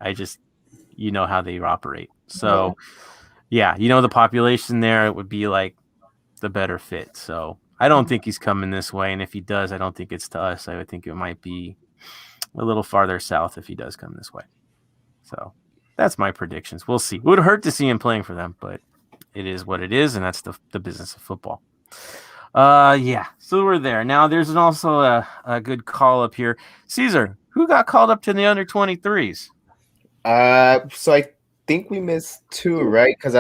you know how they operate. So, yeah, the population there, it would be like the better fit. So I don't think he's coming this way. And if he does, I don't think it's to us. I would think it might be a little farther south if he does come this way. So that's my predictions. We'll see. It would hurt to see him playing for them, but it is what it is, and that's the business of football. Yeah, so we're there. Now there's also a good call up here. Cesar, who got called up to the under-23s? So I think we missed 2, right? Because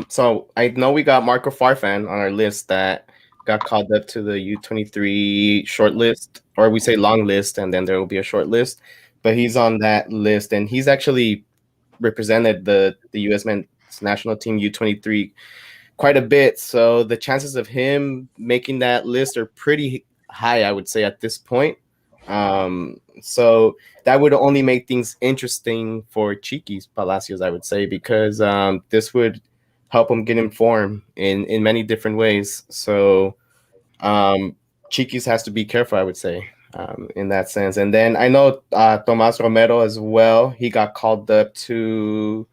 so I know we got Marco Farfan on our list that got called up to the U23 short list, or we say long list, and then there will be a short list. But he's on that list, and he's actually represented the U.S. men's national team U23 quite a bit. So the chances of him making that list are pretty high, I would say, at this point. So that would only make things interesting for Chiquis Palacios, I would say, because this would help him get in form in many different ways. So Chiquis has to be careful, I would say, in that sense. And then I know Tomas Romero as well. He got called up to,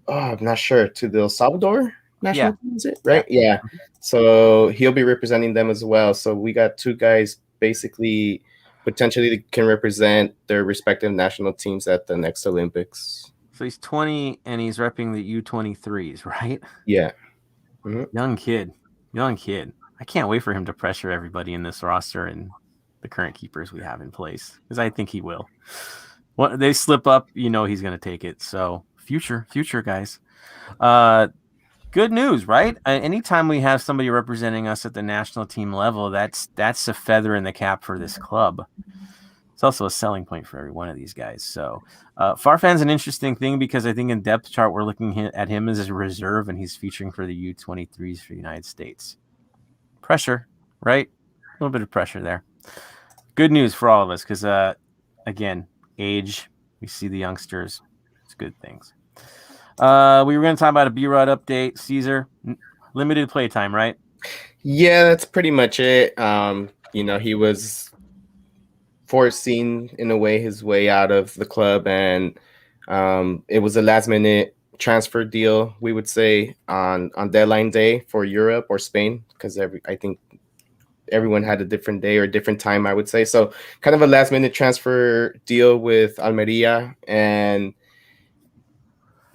I'm not sure, to the El Salvador national team, is it? Right? Yeah. So he'll be representing them as well. So we got two guys basically potentially can represent their respective national teams at the next Olympics. So he's 20 and he's repping the U23s, right? Yeah. Mm-hmm. Young kid. I can't wait for him to pressure everybody in this roster and the current keepers we have in place, because I think he will. When they slip up, he's going to take it. So future guys. Good news, right? Anytime we have somebody representing us at the national team level, that's a feather in the cap for this club. It's also a selling point for every one of these guys. So Farfan's an interesting thing, because I think in depth chart we're looking at him as a reserve, and he's featuring for the U23s for the United States. Pressure, right? A little bit of pressure there. Good news for all of us, because again, age, we see the youngsters. It's good things. We were going to talk about a B-Rod update. Cesar, limited playtime, right? Yeah, that's pretty much it. He was forcing, in a way, his way out of the club, and it was a last-minute transfer deal, we would say, on deadline day for Europe or Spain, because I think everyone had a different day or a different time, I would say. So kind of a last-minute transfer deal with Almeria, and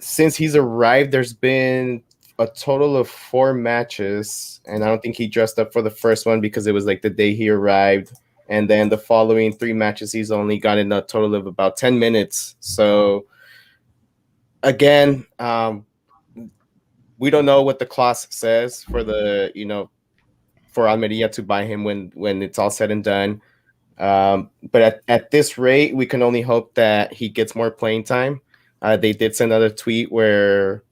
since he's arrived, there's been a total of 4 matches, and I don't think he dressed up for the first one because it was like the day he arrived. And then the following 3 matches, he's only gotten a total of about 10 minutes. So again, we don't know what the clause says for for Almeria to buy him when it's all said and done. But at this rate, we can only hope that he gets more playing time. They did send out a tweet where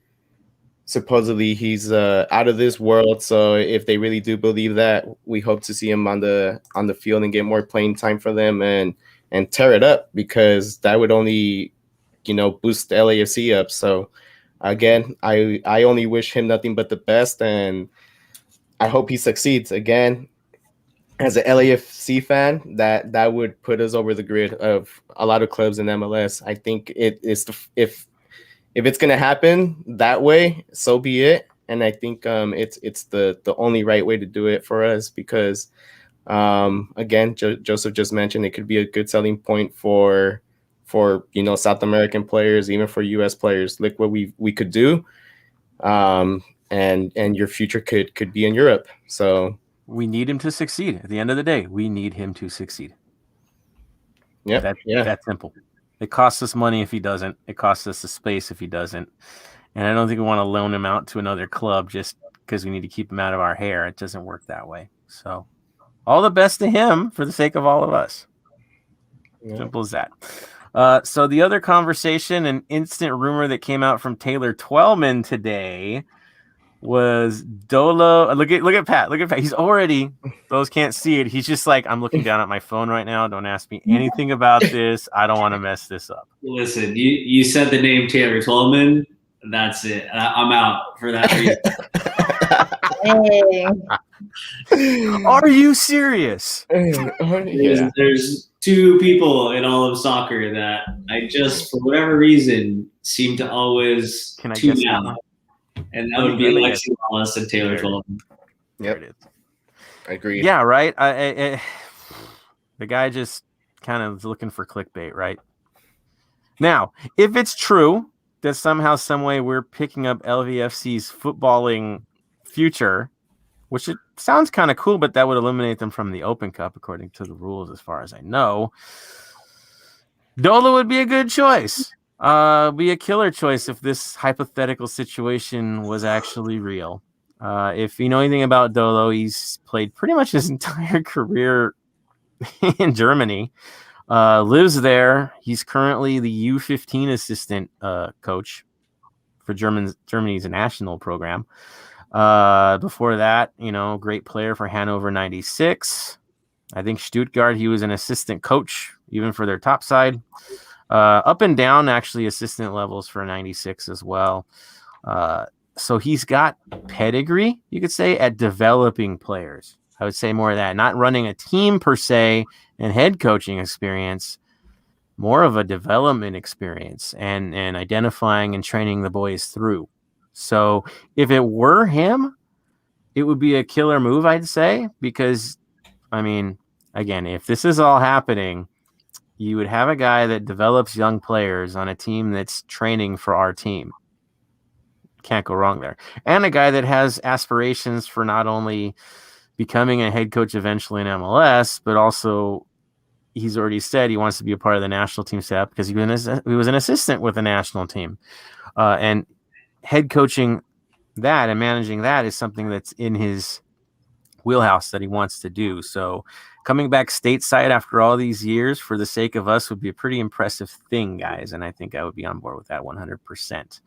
supposedly he's out of this world. So if they really do believe that, we hope to see him on the field and get more playing time for them and tear it up, because that would only boost the LAFC up. So again, I only wish him nothing but the best, and I hope he succeeds. Again, as an LAFC fan, that would put us over the grid of a lot of clubs in MLS. I think it is if it's going to happen that way, so be it. And I think it's the only right way to do it for us, because again, Joseph just mentioned it could be a good selling point for South American players, even for US players. Look what we could do, and your future could be in Europe. So we need him to succeed. At the end of the day, we need him to succeed. Yeah, that's simple. It costs us money if he doesn't. It costs us the space if he doesn't. And I don't think we want to loan him out to another club just because we need to keep him out of our hair. It doesn't work that way. So all the best to him for the sake of all of us. Yeah. Simple as that. So the other conversation, an instant rumor that came out from Taylor Twellman today, was Dolo. Look at Pat. He's already, those can't see it. He's just like, I'm looking down at my phone right now. Don't ask me anything about this. I don't want to mess this up. Listen, you said the name Taylor Twellman. That's it. I'm out for that reason. Are you serious? There's 2 people in all of soccer that I just, for whatever reason, seem to always tune out. And that would be Alexi Wallace and Taylor Twellman. Yep. I agree. Yeah, right. The guy just kind of is looking for clickbait, right? Now, if it's true that somehow, some way we're picking up LVFC's footballing future, which it sounds kind of cool, but that would eliminate them from the Open Cup, according to the rules, as far as I know. Dolo would be a good choice. Be a killer choice if this hypothetical situation was actually real. If you know anything about Dolo, he's played pretty much his entire career in Germany. Lives there. He's currently the U15 assistant coach for Germany's national program. Before that, great player for Hannover 96. I think Stuttgart, he was an assistant coach, even for their top side. Up and down, actually, assistant levels for 96 as well. So he's got pedigree, you could say, at developing players. I would say more of that. Not running a team per se and head coaching experience, more of a development experience and identifying and training the boys through. So if it were him, it would be a killer move, I'd say, because, I mean, again, if this is all happening, you would have a guy that develops young players on a team that's training for our team. Can't go wrong there. And a guy that has aspirations for not only becoming a head coach eventually in MLS, but also he's already said he wants to be a part of the national team staff because he was an assistant with the national team. And head coaching that and managing that is something that's in his wheelhouse that he wants to do. So coming back stateside after all these years for the sake of us would be a pretty impressive thing, guys. And I think I would be on board with that 100%.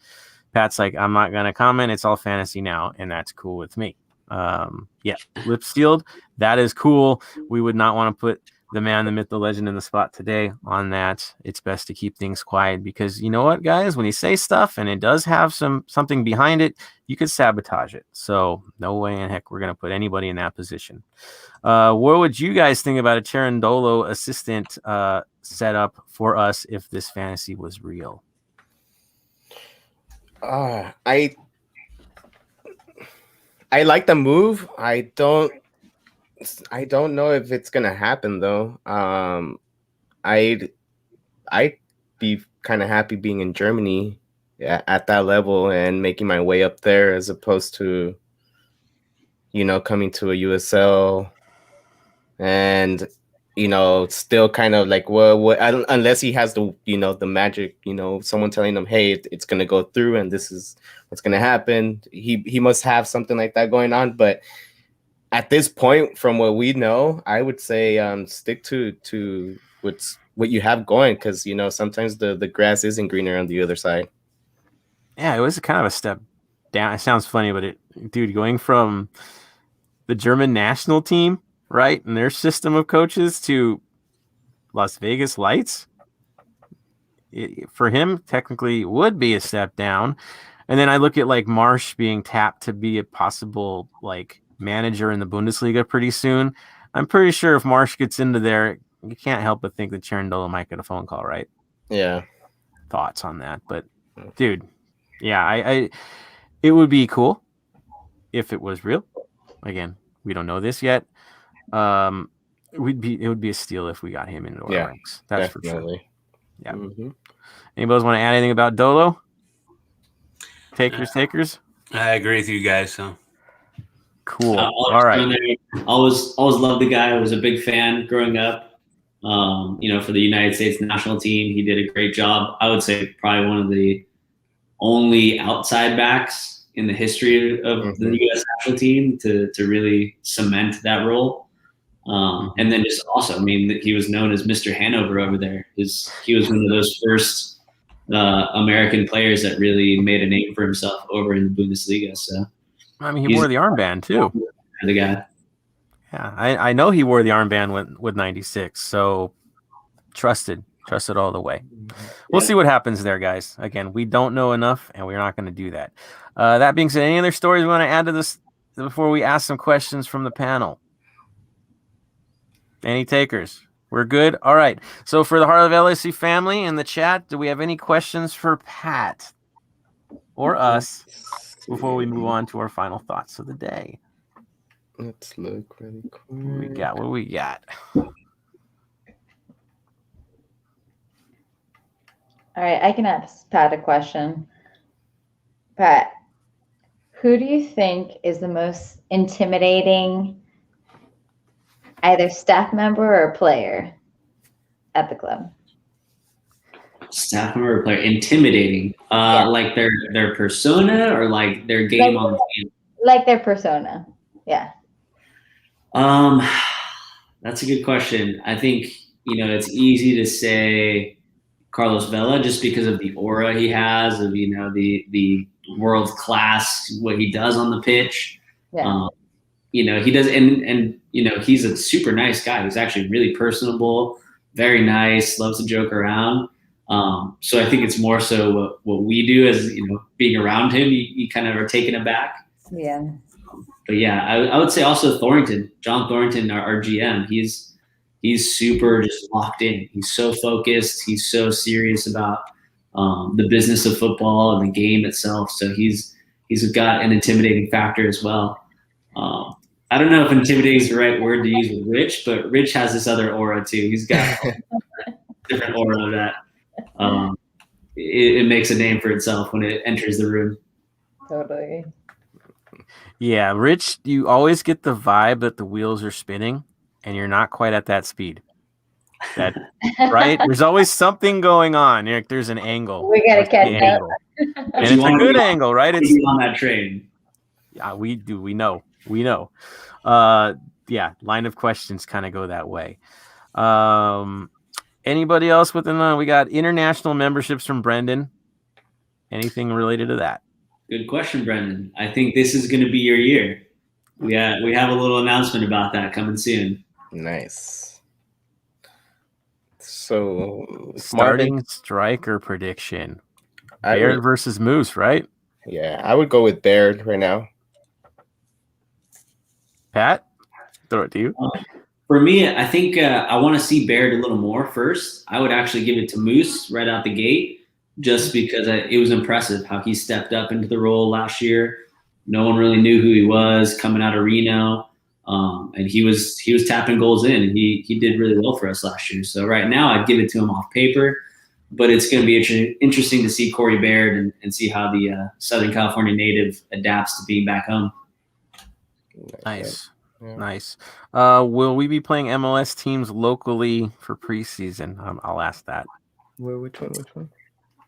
Pat's like, I'm not going to comment. It's all fantasy now. And that's cool with me. Yeah, lip sealed. That is cool. We would not want to put the man, the myth, the legend in the spot today on that. It's best to keep things quiet because you know what, guys, when you say stuff and it does have something behind it, you could sabotage it. So no way in heck we're going to put anybody in that position. What would you guys think about a Cherundolo assistant setup for us if this fantasy was real? I like the move. I don't know if it's gonna happen though. I'd be kind of happy being in Germany at that level and making my way up there as opposed to, coming to a USL and still kind of like, well, unless he has the the magic, someone telling him, hey, it's gonna go through and this is what's gonna happen. He must have something like that going on, but at this point, from what we know, I would say stick to what you have going because sometimes the grass isn't greener on the other side. Yeah, it was kind of a step down. It sounds funny, but dude, going from the German national team, right, and their system of coaches to Las Vegas Lights, for him technically would be a step down. And then I look at like Marsh being tapped to be a possible like manager in the Bundesliga pretty soon. I'm pretty sure if Marsh gets into there, you can't help but think that Cherundolo might get a phone call, right? Yeah. Thoughts on that? But dude, yeah, I it would be cool if it was real. Again, we don't know this yet. It would be a steal if we got him into our ranks. That's definitely. For sure. Yeah. Mm-hmm. Anybody want to add anything about Dolo? Takers. I agree with you guys. So cool. All right. Always loved the guy. I was a big fan growing up. For the United States national team, he did a great job. I would say probably one of the only outside backs in the history of the U.S. national team to really cement that role. And then just also, he was known as Mr. Hanover over there. He was one of those first American players that really made a name for himself over in the Bundesliga. So, he wore the armband too. The guy. Yeah, I know he wore the armband with 96. So trusted all the way. We'll see what happens there, guys. Again, we don't know enough, and we're not going to do that. That being said, any other stories we want to add to this before we ask some questions from the panel? Any takers? We're good? All right. So for the Heart of LAFC family in the chat, do we have any questions for Pat or us before we move on to our final thoughts of the day? Let's look really quick. What do we got? All right, I can ask Pat a question. Pat, who do you think is the most intimidating either staff member or player at the club? Staff member or player intimidating, like their persona or like their game on the field. Like their persona. Yeah. That's a good question. I think, it's easy to say Carlos Vela just because of the aura he has, of, the world class, what he does on the pitch. Yeah. He does, and he's a super nice guy. He's actually really personable, very nice, loves to joke around. So I think it's more so what we do as, being around him, you kind of are taken aback. Yeah. But yeah, I would say also John Thornton, our GM, he's super just locked in. He's so focused. He's so serious about the business of football and the game itself. So he's got an intimidating factor as well. I don't know if intimidating is the right word to use with Rich, but Rich has this other aura too. He's got a different aura that it makes a name for itself when it enters the room. Totally. Yeah, Rich, you always get the vibe that the wheels are spinning and you're not quite at that speed. That right? There's always something going on. There's an angle. We gotta catch up. And it's a good angle, right? It's on that train. Yeah, we do. We know. Yeah, line of questions kind of go that way. Anybody else within we got international memberships from Brendan. Anything related to that? Good question, Brendan. I think this is going to be your year. We have a little announcement about that coming soon. Nice. So starting striker prediction. Baird versus Moose, right? Yeah, I would go with Baird right now. Pat, throw it to you. For me, I think I want to see Baird a little more first. I would actually give it to Moose right out the gate, just because it was impressive how he stepped up into the role last year. No one really knew who he was coming out of Reno, and he was tapping goals in, and he did really well for us last year. So right now, I'd give it to him off paper, but it's going to be interesting to see Corey Baird and see how the Southern California native adapts to being back home. Nice. Yeah. Nice. Will we be playing MLS teams locally for preseason? I'll ask that. Which one?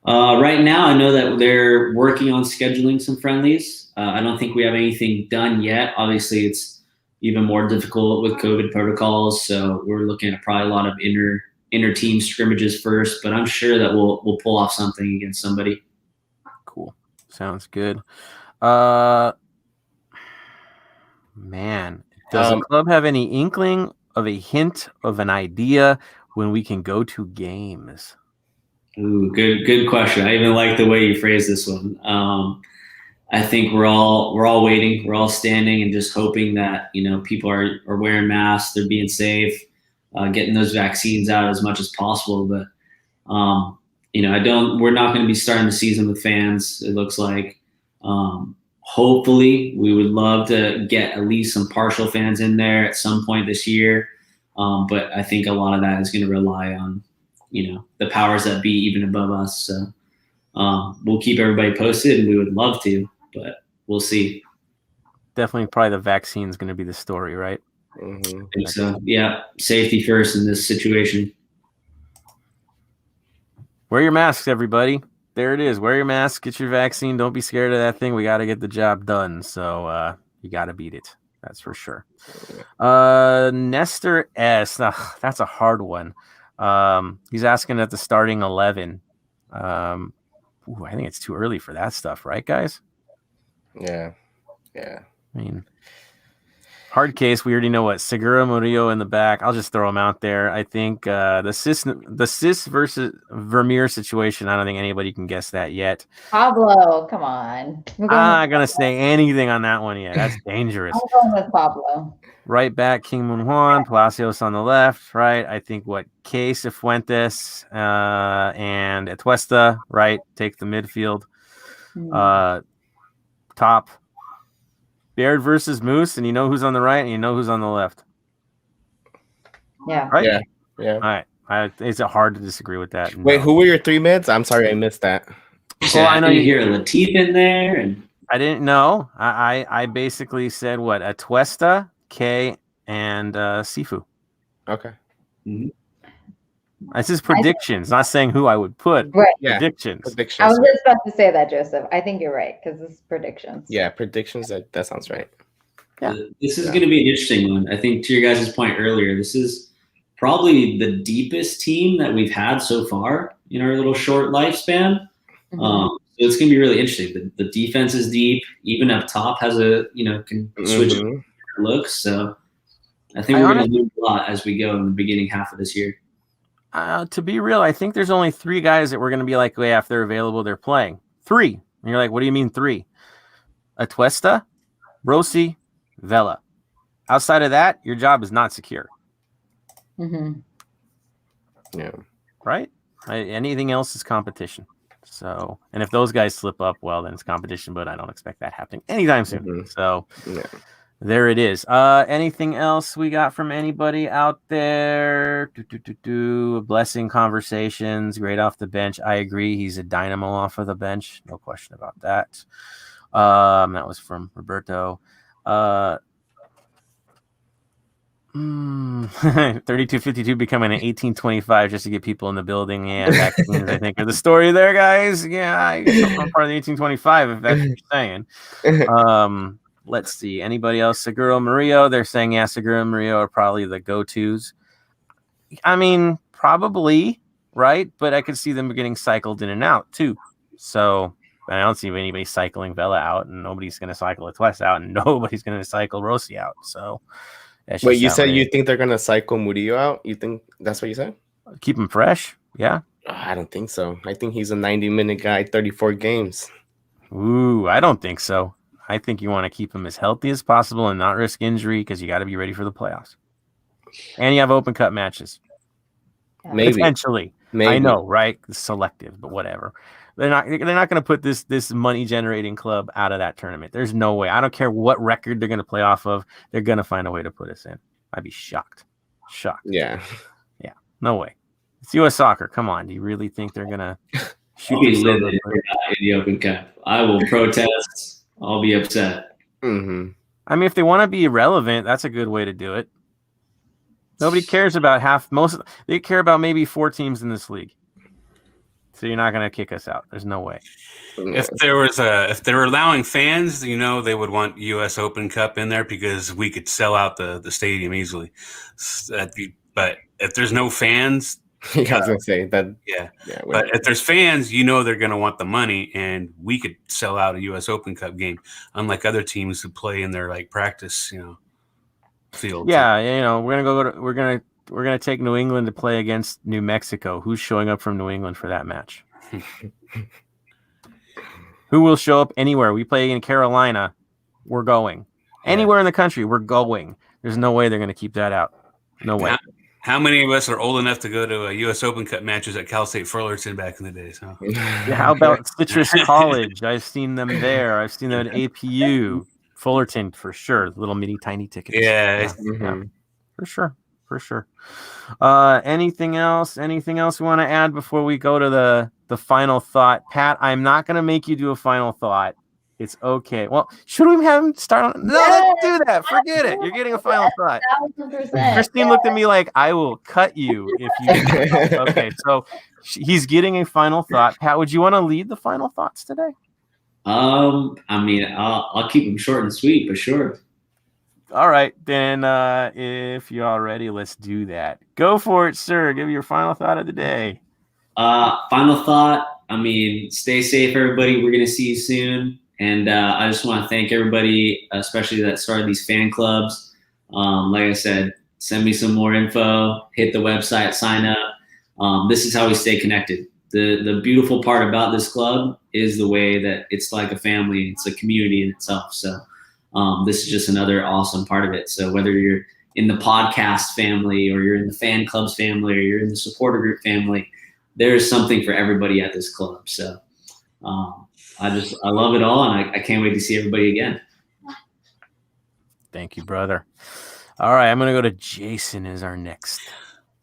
Right now, I know that they're working on scheduling some friendlies. I don't think we have anything done yet. Obviously, it's even more difficult with COVID protocols, so we're looking at probably a lot of inter team scrimmages first. But I'm sure that we'll pull off something against somebody. Cool. Sounds good. Man, does the club have any inkling of a hint of an idea when we can go to games? Ooh, good question. I even like the way you phrase this one. I think we're all waiting. We're all standing and just hoping that people are wearing masks, they're being safe, getting those vaccines out as much as possible. But we're not going to be starting the season with fans. It looks like. Hopefully, we would love to get at least some partial fans in there at some point this year. But I think a lot of that is going to rely on the powers that be even above us. So we'll keep everybody posted, and we would love to, but we'll see. Definitely probably the vaccine is going to be the story, right? Mm-hmm. I think so. Yeah, safety first in this situation. Wear your masks, everybody. There it is. Wear your mask, get your vaccine. Don't be scared of that thing. We got to get the job done. So you got to beat it. That's for sure. Nestor S. That's a hard one. He's asking at the starting 11. I think it's too early for that stuff, right, guys? Yeah. I mean, hard case. We already know what Segura, Murillo in the back. I'll just throw them out there. I think the Cis versus Vermeer situation. I don't think anybody can guess that yet. Pablo, come on. I'm not gonna say anything on that one yet. That's dangerous. I'm going with Pablo. Right back, King Mun Juan, Palacios on the left, right? I think Case, Fuentes, and Atuesta, right? Take the midfield. Top. Baird versus Moose, and you know who's on the right, and you know who's on the left. Yeah. Right? Yeah. All right. Is it hard to disagree with that? Wait, who were your three mids? I'm sorry, I missed that. Well, I know you hear Latif in there, and I didn't know. I basically said Atuesta, K, and Sifu. Okay. Mm-hmm. This is predictions, not saying who I would put. Right. Yeah. Predictions. I was just about to say that, Joseph. I think you're right because this is predictions. Yeah, predictions. That sounds right. Yeah. This is going to be an interesting one. I think to your guys' point earlier, this is probably the deepest team that we've had so far in our little short lifespan. So it's going to be really interesting. The defense is deep. Even up top has can switch looks. So I think we're going to learn a lot as we go in the beginning half of this year. To be real, I think there's only 3 guys that we're going to be like, if they're available, they're playing. 3. And you're like, what do you mean 3? Atuesta, Rossi, Vela. Outside of that, your job is not secure. Yeah. Right? Anything else is competition. So, and if those guys slip up, well, then it's competition, but I don't expect that happening anytime soon. So, there it is. Anything else we got from anybody out there? Blessing conversations, great off the bench. I agree. He's a dynamo off of the bench. No question about that. That was from Roberto. 3252 becoming an 1825 just to get people in the building. Yeah, vaccines, I think, are the story there, guys. Yeah, I'm part of the 1825, if that's what you're saying. Let's see. Anybody else? Seguro Murillo. They're saying, Seguro and Murillo are probably the go-tos. I mean, probably, right? But I could see them getting cycled in and out, too. So I don't see anybody cycling Vela out, and nobody's going to cycle Atuesta out, and nobody's going to cycle Rossi out. So wait, you said you think they're going to cycle Murillo out? You think that's what you said? Keep him fresh? Yeah. I don't think so. I think he's a 90-minute guy, 34 games. Ooh, I don't think so. I think you want to keep him as healthy as possible and not risk injury because you got to be ready for the playoffs. And you have open cup matches. Maybe. Potentially. Maybe. I know, right? It's selective, but whatever. They're not going to put this money generating club out of that tournament. There's no way. I don't care what record they're going to play off of. They're going to find a way to put us in. I'd be shocked. Yeah. Yeah. No way. It's U.S. soccer. Come on. Do you really think they're going to shoot in the Open Cup? I will protest. I'll be upset. I mean, if they want to be irrelevant, that's a good way to do it. Nobody cares about they care about maybe 4 teams in this league. So you're not going to kick us out. There's no way. If they were allowing fans, they would want U.S. Open Cup in there because we could sell out the stadium easily. But if there's no fans, I was going to say that. Yeah. But if there's fans, they're going to want the money, and we could sell out a U.S. Open Cup game, unlike other teams who play in their practice, field. Yeah, we're gonna take New England to play against New Mexico. Who's showing up from New England for that match? Who will show up anywhere? We play in Carolina. We're going. Anywhere in the country, we're going. There's no way they're going to keep that out. No way. How many of us are old enough to go to a U.S. Open Cup matches at Cal State Fullerton back in the days? Huh? Yeah, how about Citrus College? I've seen them there. I've seen them at APU. Fullerton, for sure. Little mini tiny tickets. Yeah. For sure. Anything else we want to add before we go to the final thought? Pat, I'm not going to make you do a final thought. It's okay. Well, should we have him start on? No, let's do that. Forget it. You're getting a final thought. 1,000%. Christine looked at me like, I will cut you if you. Okay, so he's getting a final thought. Pat, would you want to lead the final thoughts today? I mean, I'll keep them short and sweet, but sure. All right, then if you're all ready, let's do that. Go for it, sir. Give me your final thought of the day. Final thought. I mean, stay safe, everybody. We're going to see you soon. And I just want to thank everybody, especially that started these fan clubs. Like I said, send me some more info, hit the website, sign up. This is how we stay connected. The beautiful part about this club is the way that it's like a family. It's a community in itself. So this is just another awesome part of it. So whether you're in the podcast family or you're in the fan clubs family or you're in the supporter group family, there's something for everybody at this club. So I love it all, and I can't wait to see everybody again. Thank you, brother. All right, I'm going to go to Jason as our next.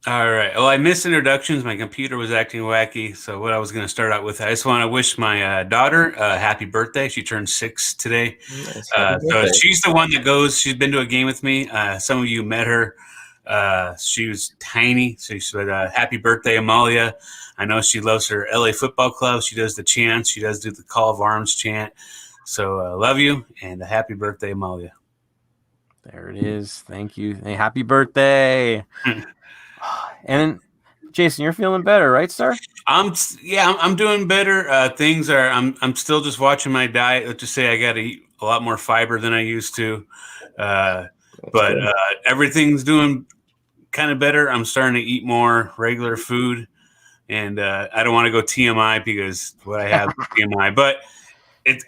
All right. Well, I missed introductions. My computer was acting wacky. So what I was going to start out with, I just want to wish my daughter a happy birthday. She turned 6 today. Nice. So she's the one that goes. She's been to a game with me. Some of you met her She was tiny, so she said, "Happy birthday, Amalia." I know she loves her LA Football Club. She does the chants. She does do the call of arms chant. So love you and a happy birthday, Amalia. There it is. Thank you. Hey, happy birthday. And Jason, you're feeling better, right, sir? I'm doing better. I'm still just watching my diet. Let's just say I got to eat a lot more fiber than I used to. But everything's doing kind of better. I'm starting to eat more regular food, and I don't want to go TMI because what I have is TMI, but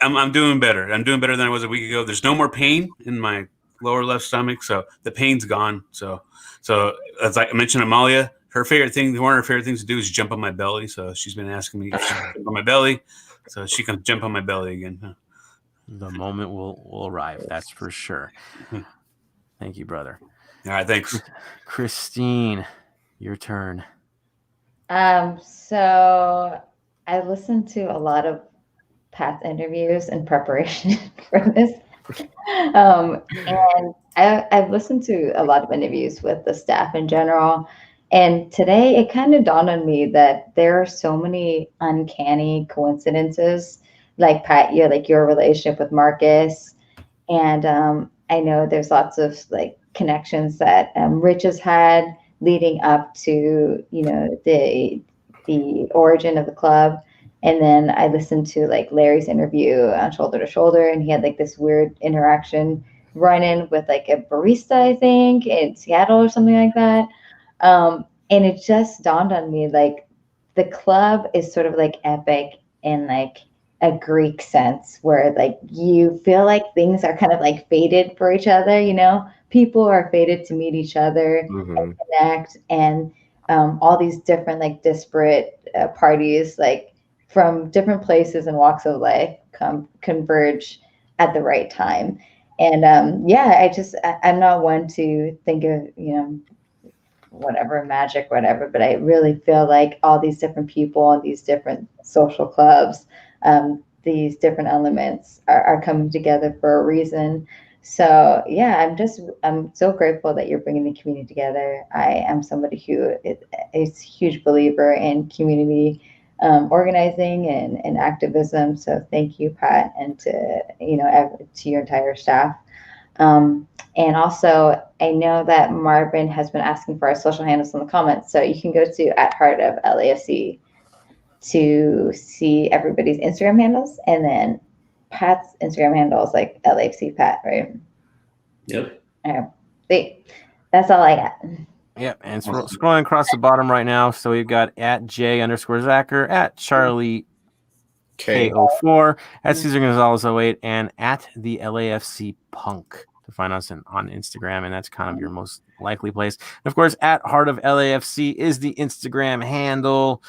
I'm doing better. I'm doing better than I was a week ago. There's no more pain in my lower left stomach, so the pain's gone. So as I mentioned, Amalia, one of her favorite things to do is jump on my belly. So she's been asking me if she can jump on my belly, so she can jump on my belly again. The moment will arrive. That's for sure. Thank you, brother. All right, thanks. Christine, your turn. So I listened to a lot of Pat's interviews in preparation for this. And I've listened to a lot of interviews with the staff in general. And today it kind of dawned on me that there are so many uncanny coincidences. Like Pat, your relationship with Marcus. And I know there's lots of like connections that Rich has had leading up to, the origin of the club. And then I listened to like Larry's interview on Shoulder to Shoulder, and he had like this weird interaction run-in with like a barista, I think, in Seattle or something like that. And it just dawned on me, like the club is sort of like epic in like a Greek sense, where like you feel like things are kind of like fated for each other, people are fated to meet each other and connect, and all these different like disparate parties like from different places and walks of life converge at the right time. And I'm not one to think of whatever magic, whatever, but I really feel like all these different people and these different social clubs, these different elements are coming together for a reason. So yeah, I'm so grateful that you're bringing the community together. I am somebody who is a huge believer in community organizing and activism. So thank you, Pat, and to your entire staff. And also, I know that Marvin has been asking for our social handles in the comments, so you can go to @HeartOfLAFC to see everybody's Instagram handles, and then Pat's Instagram handle is like LAFC Pat, right? Yep. See, that's all I got. Yep, and scrolling across the bottom right now, so we've got @J_Zacher, @Charlie K04, @Cesar Gonzalez 08, and @the LAFC Punk to find us on Instagram, and that's kind of your most likely place. And of course, @Heart of LAFC is the Instagram handle.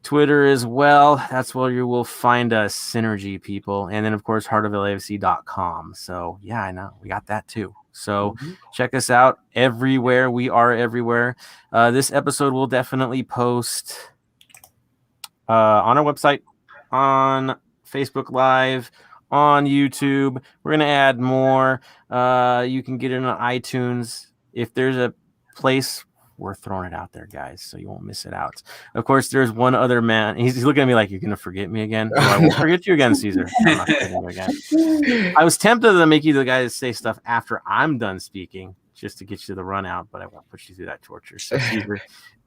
Twitter as well. That's where you will find us, Synergy people. And then, of course, heartoflafc.com. So, yeah, I know. We got that too. So check us out everywhere. We are everywhere. This episode will definitely post on our website, on Facebook Live, on YouTube. We're going to add more. You can get it on iTunes. If there's a place, we're throwing it out there, guys, so you won't miss it out. Of course, there's one other man. He's looking at me like, you're going to forget me again? Well, I won't forget you again, Cesar. I'm not forgetting you again. I was tempted to make you the guy to say stuff after I'm done speaking, just to get you the run out, but I won't put you through that torture. So, Cesar,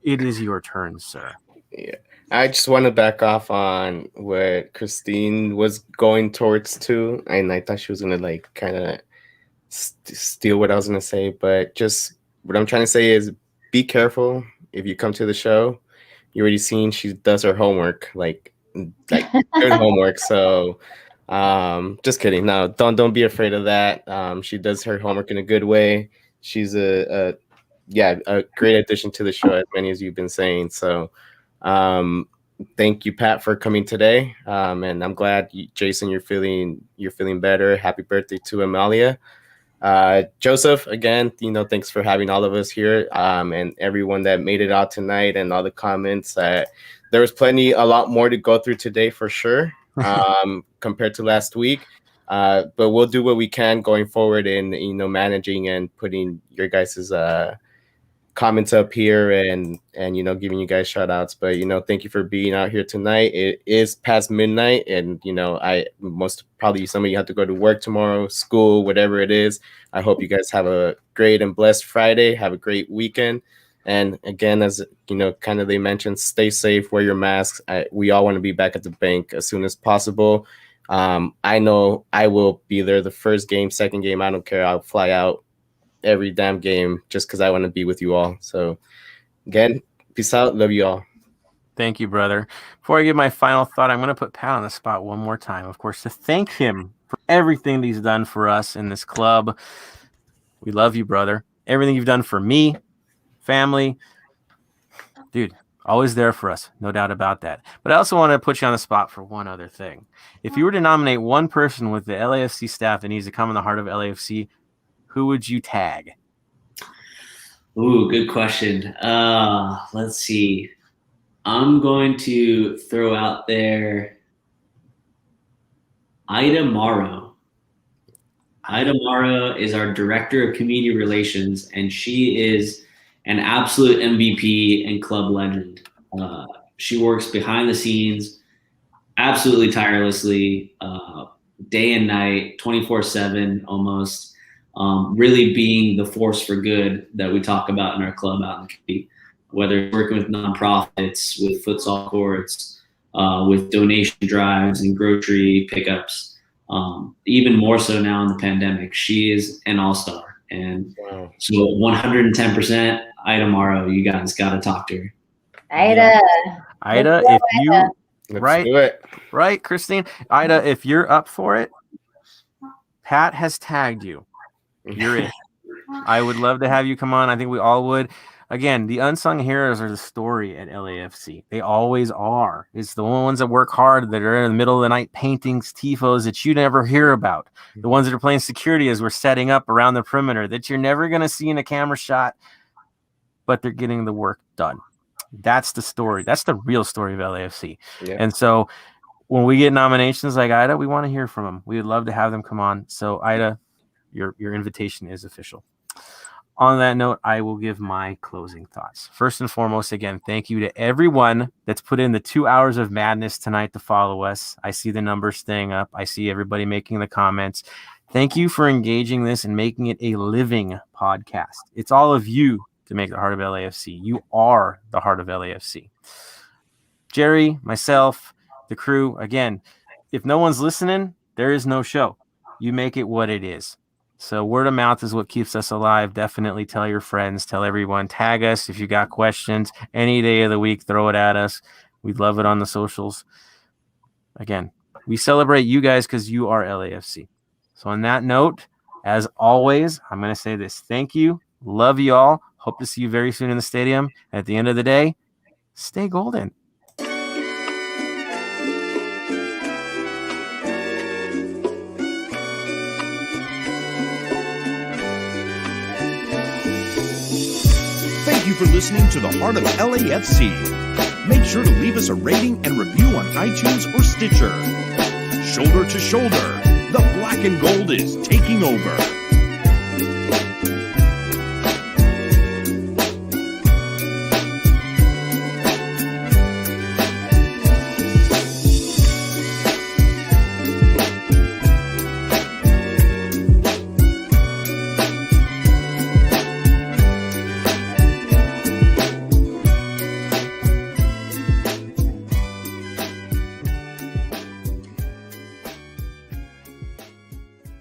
it is your turn, sir. Yeah. I just want to back off on what Christine was going towards too, and I thought she was going to like kind of steal what I was going to say, but just what I'm trying to say is, be careful if you come to the show. You already seen she does her homework, like good homework. So just kidding. No, don't be afraid of that. She does her homework in a good way. She's a great addition to the show, as many as you've been saying. So thank you, Pat, for coming today. And I'm glad, Jason, you're feeling better. Happy birthday to Amalia. Joseph, again, thanks for having all of us here, and everyone that made it out tonight, and all the comments. There was a lot more to go through today for sure, compared to last week. But we'll do what we can going forward in managing and putting your guys's comments up here and giving you guys shout outs. But thank you for being out here tonight. It is past midnight, and I most probably some of you have to go to work tomorrow, school, whatever it is. I hope you guys have a great and blessed Friday. Have a great weekend. And again, as kind of they mentioned, stay safe, wear your masks. We all want to be back at the bank as soon as possible. I know I will be there the first game, second game. I don't care. I'll fly out every damn game just because I want to be with you all. So again, peace out. Love you all. Thank you, brother. Before I give my final thought, I'm going to put Pat on the spot one more time, of course, to thank him for everything that he's done for us in this club. We love you, brother. Everything you've done for me, family, dude, always there for us. No doubt about that. But I also want to put you on the spot for one other thing. If you were to nominate one person with the LAFC staff that needs to come in the heart of LAFC, who would you tag? Ooh, good question. Let's see. I'm going to throw out there Ida Morrow. Ida Morrow is our director of community relations, and she is an absolute MVP and club legend. She works behind the scenes absolutely tirelessly, day and night, 24/7 almost. Really being the force for good that we talk about in our club out in the community, whether it's working with nonprofits, with futsal courts, with donation drives and grocery pickups, even more so now in the pandemic. She is an all-star. And so 110% Ida Morrow, you guys got to talk to her. Ida, if you Let's do it. right, Christine, Ida, if you're up for it, Pat has tagged you. You're it. I would love to have you come on. I think we all would. Again, the unsung heroes are the story at LAFC. They always are. It's the ones that work hard, that are in the middle of the night painting tifos that you never hear about. The ones that are playing security as we're setting up around the perimeter that you're never going to see in a camera shot, but they're getting the work done. That's the story. That's the real story of LAFC. Yeah. And so when we get nominations like Ida, we want to hear from them. We would love to have them come on. So Ida, your invitation is official. On that note, I will give my closing thoughts. First and foremost, again, thank you to everyone that's put in the 2 hours of madness tonight to follow us. I see the numbers staying up. I see everybody making the comments. Thank you for engaging this and making it a living podcast. It's all of you to make the heart of LAFC. You are the heart of LAFC. Jerry, myself, the crew, again, if no one's listening, there is no show. You make it what it is. So word of mouth is what keeps us alive. Definitely tell your friends, tell everyone, tag us if you got questions. Any day of the week, throw it at us. We'd love it on the socials. Again, we celebrate you guys because you are LAFC. So on that note, as always, I'm going to say this. Thank you. Love you all. Hope to see you very soon in the stadium. At the end of the day, stay golden. Thank you for listening to the Heart of LAFC. Make sure to leave us a rating and review on iTunes or Stitcher. Shoulder to shoulder, the black and gold is taking over.